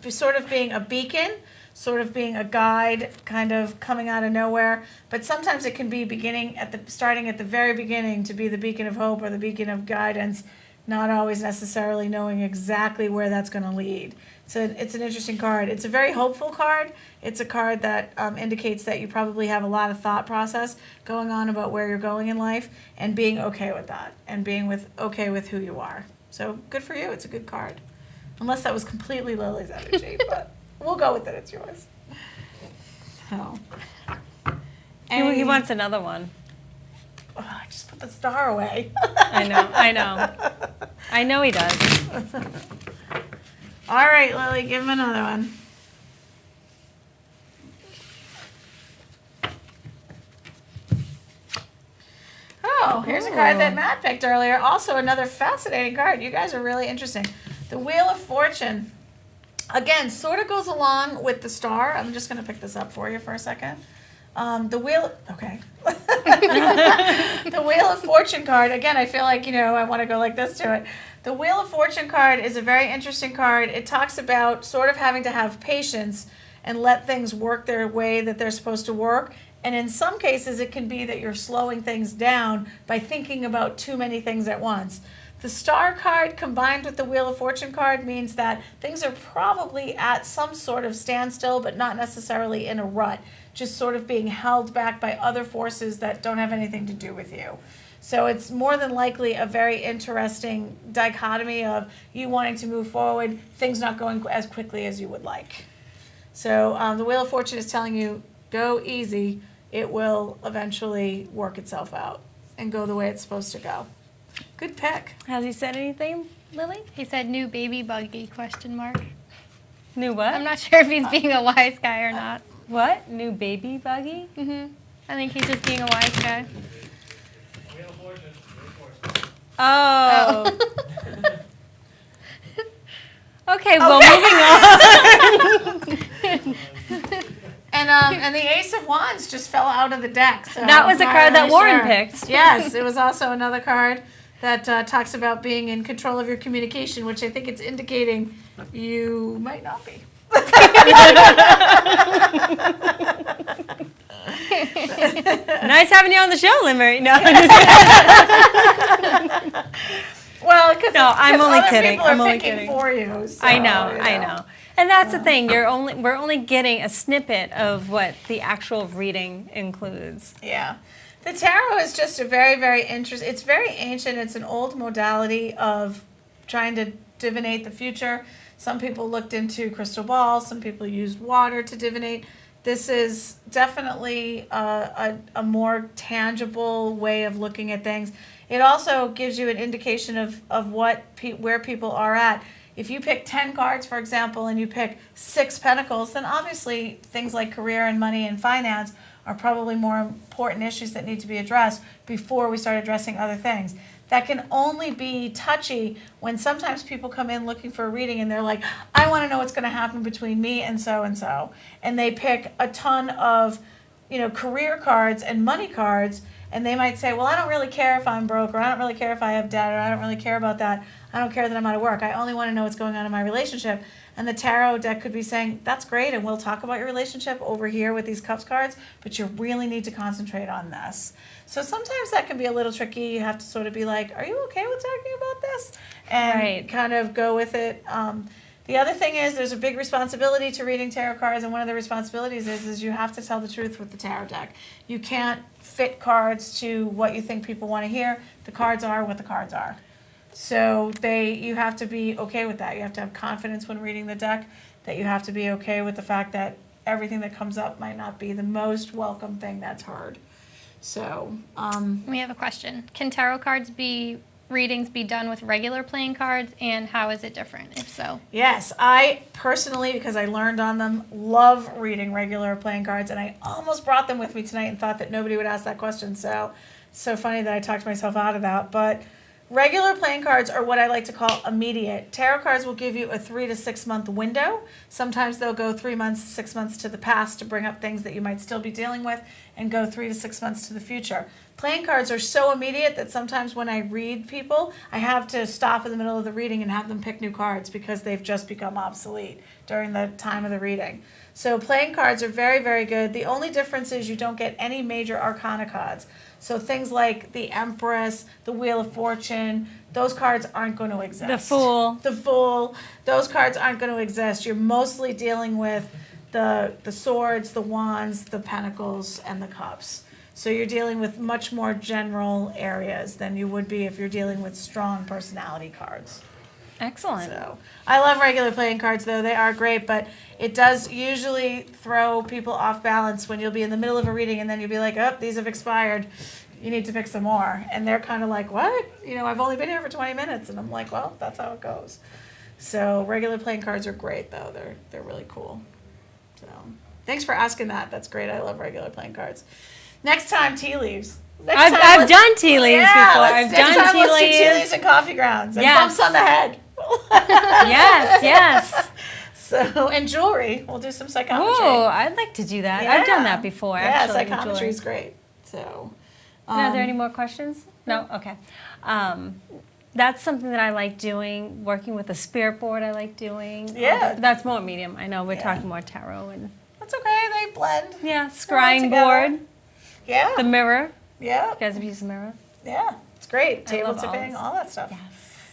[SPEAKER 2] sort of being a beacon, sort of being a guide, kind of coming out of nowhere. But sometimes it can be starting at the very beginning to be the beacon of hope or the beacon of guidance, not always necessarily knowing exactly where that's going to lead. So it's an interesting card. It's a very hopeful card. It's a card that indicates that you probably have a lot of thought process going on about where you're going in life and being okay with that and being okay with who you are. So good for you. It's a good card. Unless that was completely Lily's energy, but we'll go with it. It's yours. So.
[SPEAKER 1] He wants another one.
[SPEAKER 2] Oh, I just put the star away.
[SPEAKER 1] I know he does.
[SPEAKER 2] All right, Lily, give him another one. Oh, here's a card that Matt picked earlier. Also another fascinating card. You guys are really interesting. The Wheel of Fortune. Again, sort of goes along with the star. I'm just going to pick this up for you for a second. The Wheel of Fortune card. Again, I feel like, I want to go like this to it. The Wheel of Fortune card is a very interesting card. It talks about sort of having to have patience and let things work their way that they're supposed to work. And in some cases, it can be that you're slowing things down by thinking about too many things at once. The Star card combined with the Wheel of Fortune card means that things are probably at some sort of standstill, but not necessarily in a rut, just sort of being held back by other forces that don't have anything to do with you. So it's more than likely a very interesting dichotomy of you wanting to move forward, things not going as quickly as you would like. So the Wheel of Fortune is telling you, go easy. It will eventually work itself out and go the way it's supposed to go. Good pick.
[SPEAKER 1] Has he said anything, Lily?
[SPEAKER 3] He said new baby buggy, question mark.
[SPEAKER 1] New what?
[SPEAKER 3] I'm not sure if he's being a wise guy or not.
[SPEAKER 1] What? New baby buggy?
[SPEAKER 3] I think he's just being a wise guy.
[SPEAKER 4] Wheel of Fortune. Wheel of Fortune.
[SPEAKER 1] Oh. Okay, well, moving on.
[SPEAKER 2] And the Ace of Wands just fell out of the deck. So
[SPEAKER 1] That was a
[SPEAKER 2] I'm
[SPEAKER 1] card
[SPEAKER 2] not
[SPEAKER 1] that
[SPEAKER 2] really
[SPEAKER 1] Warren
[SPEAKER 2] sure.
[SPEAKER 1] picked.
[SPEAKER 2] Yes, it was also another card that talks about being in control of your communication, which I think it's indicating you might not be.
[SPEAKER 1] Nice having you on the show, Lynne-Marie. No,
[SPEAKER 2] Well, because
[SPEAKER 1] I'm only
[SPEAKER 2] other
[SPEAKER 1] kidding.
[SPEAKER 2] people are
[SPEAKER 1] I'm only
[SPEAKER 2] picking
[SPEAKER 1] kidding.
[SPEAKER 2] for you. So,
[SPEAKER 1] I know. And that's the thing. We're only getting a snippet of what the actual reading includes.
[SPEAKER 2] Yeah. The tarot is just a very, very interesting, it's very ancient. It's an old modality of trying to divinate the future. Some people looked into crystal balls. Some people used water to divinate. This is definitely a more tangible way of looking at things. It also gives you an indication of where people are at. If you pick 10 cards, for example, and you pick 6 pentacles, then obviously things like career and money and finance are probably more important issues that need to be addressed before we start addressing other things. That can only be touchy when sometimes people come in looking for a reading and they're like, I want to know what's going to happen between me and so. And they pick a ton of, career cards and money cards, and they might say, well, I don't really care if I'm broke, or I don't really care if I have debt, or I don't really care about that. I don't care that I'm out of work. I only want to know what's going on in my relationship. And the tarot deck could be saying, that's great, and we'll talk about your relationship over here with these cups cards, but you really need to concentrate on this. So sometimes that can be a little tricky. You have to sort of be like, are you okay with talking about this? And kind of go with it. The other thing is there's a big responsibility to reading tarot cards, and one of the responsibilities is you have to tell the truth with the tarot deck. You can't fit cards to what you think people want to hear. The cards are what the cards are. So you have to be okay with that. You have to have confidence when reading the deck, that you have to be okay with the fact that everything that comes up might not be the most welcome thing that's heard. So,
[SPEAKER 3] We have a question. Can tarot cards be readings be done with regular playing cards, and how is it different, if so?
[SPEAKER 2] Yes, I personally, because I learned on them, love reading regular playing cards, and I almost brought them with me tonight and thought that nobody would ask that question. So funny that I talked myself out of that. But regular playing cards are what I like to call immediate. Tarot cards will give you a 3 to 6 month window. Sometimes they'll go 3 months, 6 months to the past to bring up things that you might still be dealing with, and go 3 to 6 months to the future. Playing cards are so immediate that sometimes when I read people, I have to stop in the middle of the reading and have them pick new cards because they've just become obsolete during the time of the reading. So playing cards are very, very good. The only difference is you don't get any major arcana cards. So things like the Empress, the Wheel of Fortune, those cards aren't going to exist.
[SPEAKER 1] The Fool.
[SPEAKER 2] The Fool. Those cards aren't going to exist. You're mostly dealing with the swords, the wands, the pentacles, and the cups. So you're dealing with much more general areas than you would be if you're dealing with strong personality cards.
[SPEAKER 1] Excellent.
[SPEAKER 2] So I love regular playing cards, though. They are great, but it does usually throw people off balance when you'll be in the middle of a reading and then you'll be like, oh, these have expired. You need to pick some more. And they're kind of like, what? I've only been here for 20 minutes. And I'm like, well, that's how it goes. So regular playing cards are great, though. They're really cool. So thanks for asking that. That's great. I love regular playing cards. Next time, tea leaves.
[SPEAKER 1] I've done tea leaves before. I've done tea
[SPEAKER 2] Let's do tea
[SPEAKER 1] leaves.
[SPEAKER 2] leaves and coffee grounds and
[SPEAKER 1] Yes.
[SPEAKER 2] bumps on the head.
[SPEAKER 1] Yes.
[SPEAKER 2] So, and jewelry. We'll do some psychometry.
[SPEAKER 1] Oh, I'd like to do that. I've done that before.
[SPEAKER 2] Yeah,
[SPEAKER 1] actually, with
[SPEAKER 2] psychometry is
[SPEAKER 1] jewelry.
[SPEAKER 2] great. So,
[SPEAKER 1] Are there any more questions? No? Okay. That's something that I like doing, working with a spirit board I like doing.
[SPEAKER 2] Yeah.
[SPEAKER 1] That's more medium. I know we're talking more tarot and
[SPEAKER 2] that's okay. They blend.
[SPEAKER 1] yeah,
[SPEAKER 2] all
[SPEAKER 1] scrying
[SPEAKER 2] together.
[SPEAKER 1] board,
[SPEAKER 2] Yeah.
[SPEAKER 1] the mirror.
[SPEAKER 2] Yeah.
[SPEAKER 1] You guys have used the mirror?
[SPEAKER 2] Yeah. It's great.
[SPEAKER 1] I
[SPEAKER 2] Table
[SPEAKER 1] love all
[SPEAKER 2] tipping,
[SPEAKER 1] this.
[SPEAKER 2] all that stuff.
[SPEAKER 1] Yes.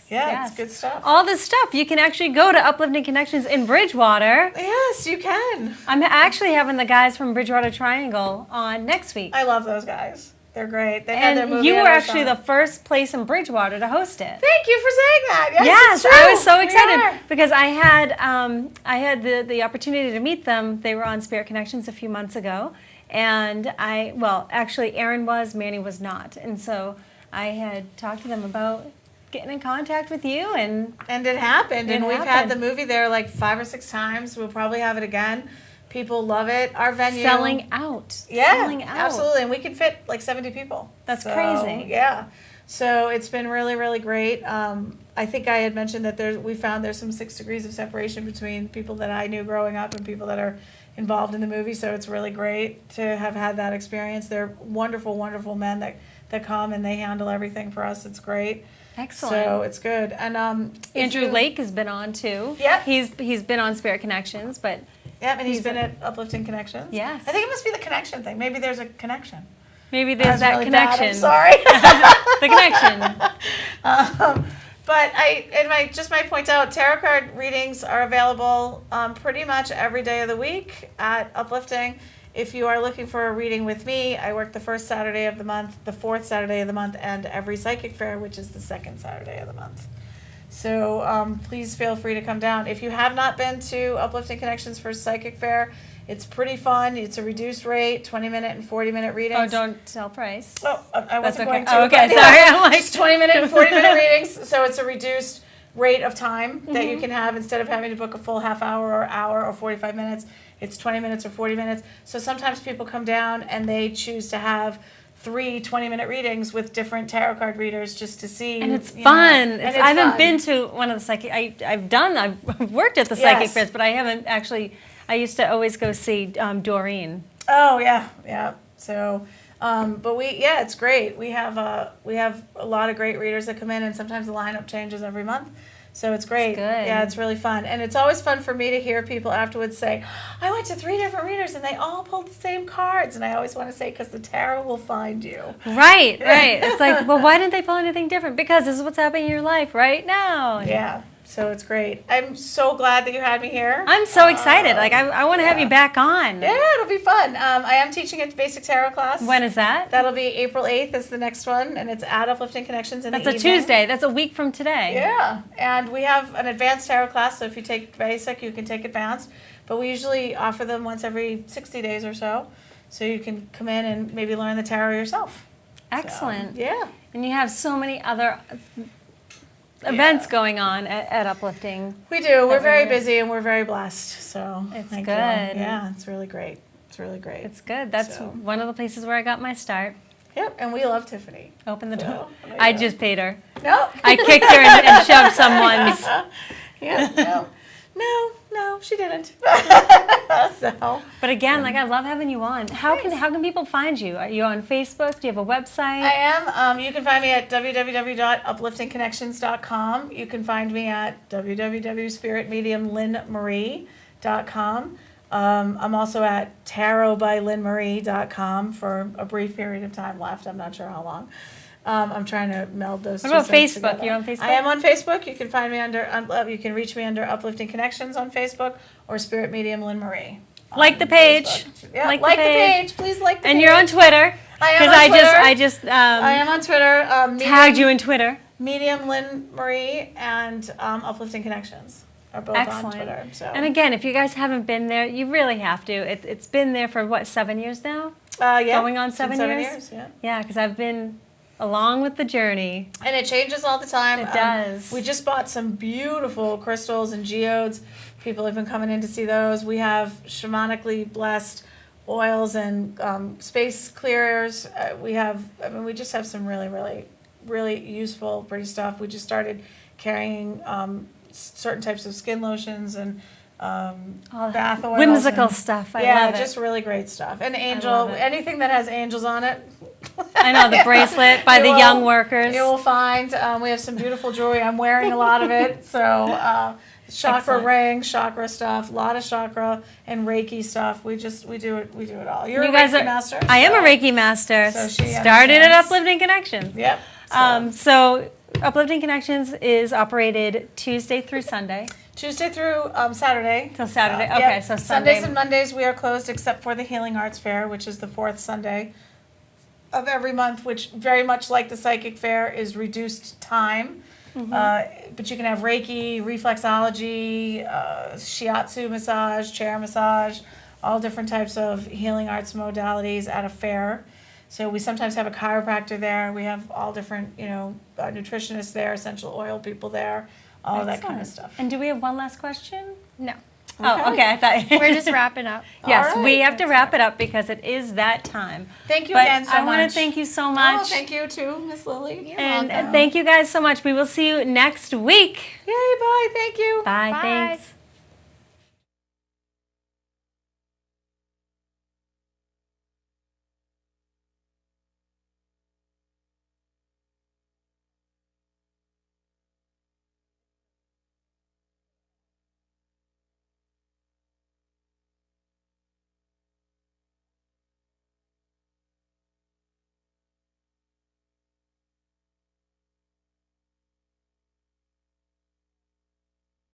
[SPEAKER 2] Yeah,
[SPEAKER 1] Yes.
[SPEAKER 2] it's good stuff.
[SPEAKER 1] All this stuff. You can actually go to Uplifting Connections in Bridgewater.
[SPEAKER 2] Yes, you can.
[SPEAKER 1] I'm actually having the guys from Bridgewater Triangle on next week.
[SPEAKER 2] I love those guys. They're great. They had their
[SPEAKER 1] And
[SPEAKER 2] movie
[SPEAKER 1] you
[SPEAKER 2] at
[SPEAKER 1] were
[SPEAKER 2] our
[SPEAKER 1] actually the
[SPEAKER 2] shop.
[SPEAKER 1] first place in Bridgewater to host it.
[SPEAKER 2] Thank you for saying that. Yes,
[SPEAKER 1] Yes,
[SPEAKER 2] it's true.
[SPEAKER 1] I was so
[SPEAKER 2] We
[SPEAKER 1] excited
[SPEAKER 2] are.
[SPEAKER 1] because I had the opportunity to meet them. They were on Spirit Connections a few months ago, and actually Aaron was, Manny was not, and so I had talked to them about getting in contact with you, and
[SPEAKER 2] And it happened.
[SPEAKER 1] It
[SPEAKER 2] And we've had
[SPEAKER 1] happened.
[SPEAKER 2] the movie there like 5 or 6 times. We'll probably have it again. People love it. Our venue.
[SPEAKER 1] selling out.
[SPEAKER 2] Yeah,
[SPEAKER 1] Selling out.
[SPEAKER 2] absolutely. And we can fit like 70 people.
[SPEAKER 1] That's crazy.
[SPEAKER 2] Yeah. So it's been really, really great. I think I had mentioned that we found there's some 6 degrees of separation between people that I knew growing up and people that are involved in the movie. So it's really great to have had that experience. They're wonderful, wonderful men that come and they handle everything for us. It's great.
[SPEAKER 1] Excellent.
[SPEAKER 2] So it's good. And if
[SPEAKER 1] Andrew
[SPEAKER 2] you-
[SPEAKER 1] Lake has been on too.
[SPEAKER 2] Yeah.
[SPEAKER 1] He's been on Spirit Connections, but
[SPEAKER 2] Yeah, and he's been at Uplifting Connections.
[SPEAKER 1] Yes.
[SPEAKER 2] I think it must be the connection thing. Maybe there's a connection.
[SPEAKER 1] maybe
[SPEAKER 2] I
[SPEAKER 1] there's
[SPEAKER 2] was
[SPEAKER 1] that
[SPEAKER 2] really bad,
[SPEAKER 1] connection.
[SPEAKER 2] I'm sorry.
[SPEAKER 1] The connection.
[SPEAKER 2] But just might point out, tarot card readings are available pretty much every day of the week at Uplifting. If you are looking for a reading with me, I work the first Saturday of the month, the fourth Saturday of the month, and every psychic fair, which is the second Saturday of the month. So please feel free to come down. If you have not been to Uplifting Connections for Psychic Fair, it's pretty fun. It's a reduced rate, 20-minute and 40-minute readings.
[SPEAKER 1] Oh, don't tell price.
[SPEAKER 2] Oh, I wasn't
[SPEAKER 1] okay.
[SPEAKER 2] going to.
[SPEAKER 1] Oh, okay,
[SPEAKER 2] but
[SPEAKER 1] sorry.
[SPEAKER 2] yeah,
[SPEAKER 1] I'm like-
[SPEAKER 2] just 20-minute and 40-minute readings. So it's a reduced rate of time that
[SPEAKER 1] Mm-hmm.
[SPEAKER 2] you can have instead of having to book a full half hour or 45 minutes. It's 20 minutes or 40 minutes. So sometimes people come down and they choose to have 3 20-minute readings with different tarot card readers just to see.
[SPEAKER 1] And it's
[SPEAKER 2] you know,
[SPEAKER 1] fun.
[SPEAKER 2] and it's
[SPEAKER 1] I haven't
[SPEAKER 2] fun.
[SPEAKER 1] been to one of the psychic. I've worked at the
[SPEAKER 2] Yes.
[SPEAKER 1] psychic fairs, but I haven't actually. I used to always go see Doreen.
[SPEAKER 2] Oh yeah. So, but it's great. We have a lot of great readers that come in, and sometimes the lineup changes every month. So it's great.
[SPEAKER 1] That's good.
[SPEAKER 2] Yeah, it's really fun, and it's always fun for me to hear people afterwards say, "I went to 3 different readers, and they all pulled the same cards." And I always want to say, "Because the tarot will find you."
[SPEAKER 1] Right. It's like, well, why didn't they pull anything different? Because this is what's happening in your life right now.
[SPEAKER 2] Yeah. So it's great. I'm so glad that you had me here.
[SPEAKER 1] I'm so excited. Like, I want to have you back on.
[SPEAKER 2] Yeah, it'll be fun. I am teaching a basic tarot class.
[SPEAKER 1] When is that?
[SPEAKER 2] That'll be April 8th is the next one, and it's at Uplifting Connections in
[SPEAKER 1] That's
[SPEAKER 2] the
[SPEAKER 1] a
[SPEAKER 2] evening.
[SPEAKER 1] Tuesday. That's a week from today.
[SPEAKER 2] Yeah, and we have an advanced tarot class, so if you take basic, you can take advanced. But we usually offer them once every 60 days or so, so you can come in and maybe learn the tarot yourself.
[SPEAKER 1] Excellent.
[SPEAKER 2] Yeah.
[SPEAKER 1] And you have so many other events going on at Uplifting.
[SPEAKER 2] We do. We're very
[SPEAKER 1] really-
[SPEAKER 2] busy and we're very blessed. So
[SPEAKER 1] It's
[SPEAKER 2] thank
[SPEAKER 1] good.
[SPEAKER 2] you. Yeah, it's really great. It's really great.
[SPEAKER 1] It's good. That's
[SPEAKER 2] So-
[SPEAKER 1] one of the places where I got my start.
[SPEAKER 2] Yep, and we love Tiffany.
[SPEAKER 1] Open the door.
[SPEAKER 2] So, there you
[SPEAKER 1] I
[SPEAKER 2] go.
[SPEAKER 1] just paid her.
[SPEAKER 2] No.
[SPEAKER 1] I kicked her and shoved someone's.
[SPEAKER 2] Yeah. No, she didn't. So.
[SPEAKER 1] But again, like I love having you on. How can people find you? Are you on Facebook? Do you have a website?
[SPEAKER 2] I am. You can find me at www.upliftingconnections.com. You can find me at www.spiritmediumlynne-marie.com. I'm also at tarotbylynne-marie.com for a brief period of time left. I'm not sure how long. I'm trying to meld those.
[SPEAKER 1] What
[SPEAKER 2] two
[SPEAKER 1] about
[SPEAKER 2] sites
[SPEAKER 1] Facebook?
[SPEAKER 2] together.
[SPEAKER 1] You're on Facebook?
[SPEAKER 2] I am on Facebook. You can find me you can reach me under Uplifting Connections on Facebook or Spirit Medium Lynne-Marie.
[SPEAKER 1] Like the
[SPEAKER 2] on
[SPEAKER 1] page.
[SPEAKER 2] Facebook. Yeah,
[SPEAKER 1] Like
[SPEAKER 2] like
[SPEAKER 1] the
[SPEAKER 2] the
[SPEAKER 1] page.
[SPEAKER 2] page. Please like the page.
[SPEAKER 1] And you're on Twitter.
[SPEAKER 2] I am
[SPEAKER 1] Because
[SPEAKER 2] on Twitter.
[SPEAKER 1] I just
[SPEAKER 2] I am on Twitter.
[SPEAKER 1] tagged you in Twitter.
[SPEAKER 2] Medium Lynne-Marie and Uplifting Connections are both on
[SPEAKER 1] Excellent.
[SPEAKER 2] Twitter. So.
[SPEAKER 1] And again, if you guys haven't been there, you really have to. It's been there for what, 7 years now?
[SPEAKER 2] Yeah,
[SPEAKER 1] going on
[SPEAKER 2] it's
[SPEAKER 1] 7
[SPEAKER 2] been
[SPEAKER 1] years?
[SPEAKER 2] Yeah.
[SPEAKER 1] Yeah, because I've been along with the journey.
[SPEAKER 2] And it changes all the time.
[SPEAKER 1] It does.
[SPEAKER 2] We just bought some beautiful crystals and geodes. People have been coming in to see those. We have shamanically blessed oils and space clearers. We just have some really, really, really useful, pretty stuff. We just started carrying certain types of skin lotions and bath oils.
[SPEAKER 1] Whimsical
[SPEAKER 2] and-
[SPEAKER 1] stuff. I
[SPEAKER 2] yeah,
[SPEAKER 1] love it.
[SPEAKER 2] just really great stuff. And angel,
[SPEAKER 1] love it.
[SPEAKER 2] anything that has angels on it.
[SPEAKER 1] I know, the bracelet by
[SPEAKER 2] You
[SPEAKER 1] the
[SPEAKER 2] will-
[SPEAKER 1] young workers.
[SPEAKER 2] You will find we have some beautiful jewelry. I'm wearing a lot of it. So chakra
[SPEAKER 1] Excellent.
[SPEAKER 2] rings, chakra stuff, a lot of chakra and Reiki stuff. We do it all. You're
[SPEAKER 1] You
[SPEAKER 2] a
[SPEAKER 1] guys
[SPEAKER 2] Reiki
[SPEAKER 1] are-
[SPEAKER 2] master.
[SPEAKER 1] I am a
[SPEAKER 2] so-
[SPEAKER 1] Reiki master.
[SPEAKER 2] So she
[SPEAKER 1] Started at
[SPEAKER 2] understands.
[SPEAKER 1] Uplifting Connections.
[SPEAKER 2] Yep.
[SPEAKER 1] So Uplifting Connections is operated Tuesday through Sunday.
[SPEAKER 2] Tuesday through Saturday.
[SPEAKER 1] Till Saturday.
[SPEAKER 2] Yep.
[SPEAKER 1] Okay, so Sunday.
[SPEAKER 2] Sundays and Mondays we are closed except for the Healing Arts Fair, which is the fourth Sunday of every month, which very much like the Psychic Fair is reduced time. But you can have Reiki, reflexology, shiatsu massage, chair massage, all different types of healing arts modalities at a fair. So we sometimes have a chiropractor there. We have all different, nutritionists there, essential oil people there, all that kind of stuff.
[SPEAKER 1] And do we have one last question?
[SPEAKER 3] No.
[SPEAKER 1] Oh, okay. I thought
[SPEAKER 3] We're just wrapping up.
[SPEAKER 1] yes,
[SPEAKER 2] All
[SPEAKER 1] we
[SPEAKER 2] right.
[SPEAKER 1] have to wrap it up because it is that time.
[SPEAKER 2] Thank you
[SPEAKER 1] But
[SPEAKER 2] again so much.
[SPEAKER 1] I want to thank you so much.
[SPEAKER 2] Oh, thank you too, Miss Lily. You're
[SPEAKER 1] and
[SPEAKER 2] welcome.
[SPEAKER 1] thank you guys so much. We will see you next week.
[SPEAKER 2] Yay, bye. Thank you.
[SPEAKER 1] Bye.
[SPEAKER 3] Bye.
[SPEAKER 1] Thanks.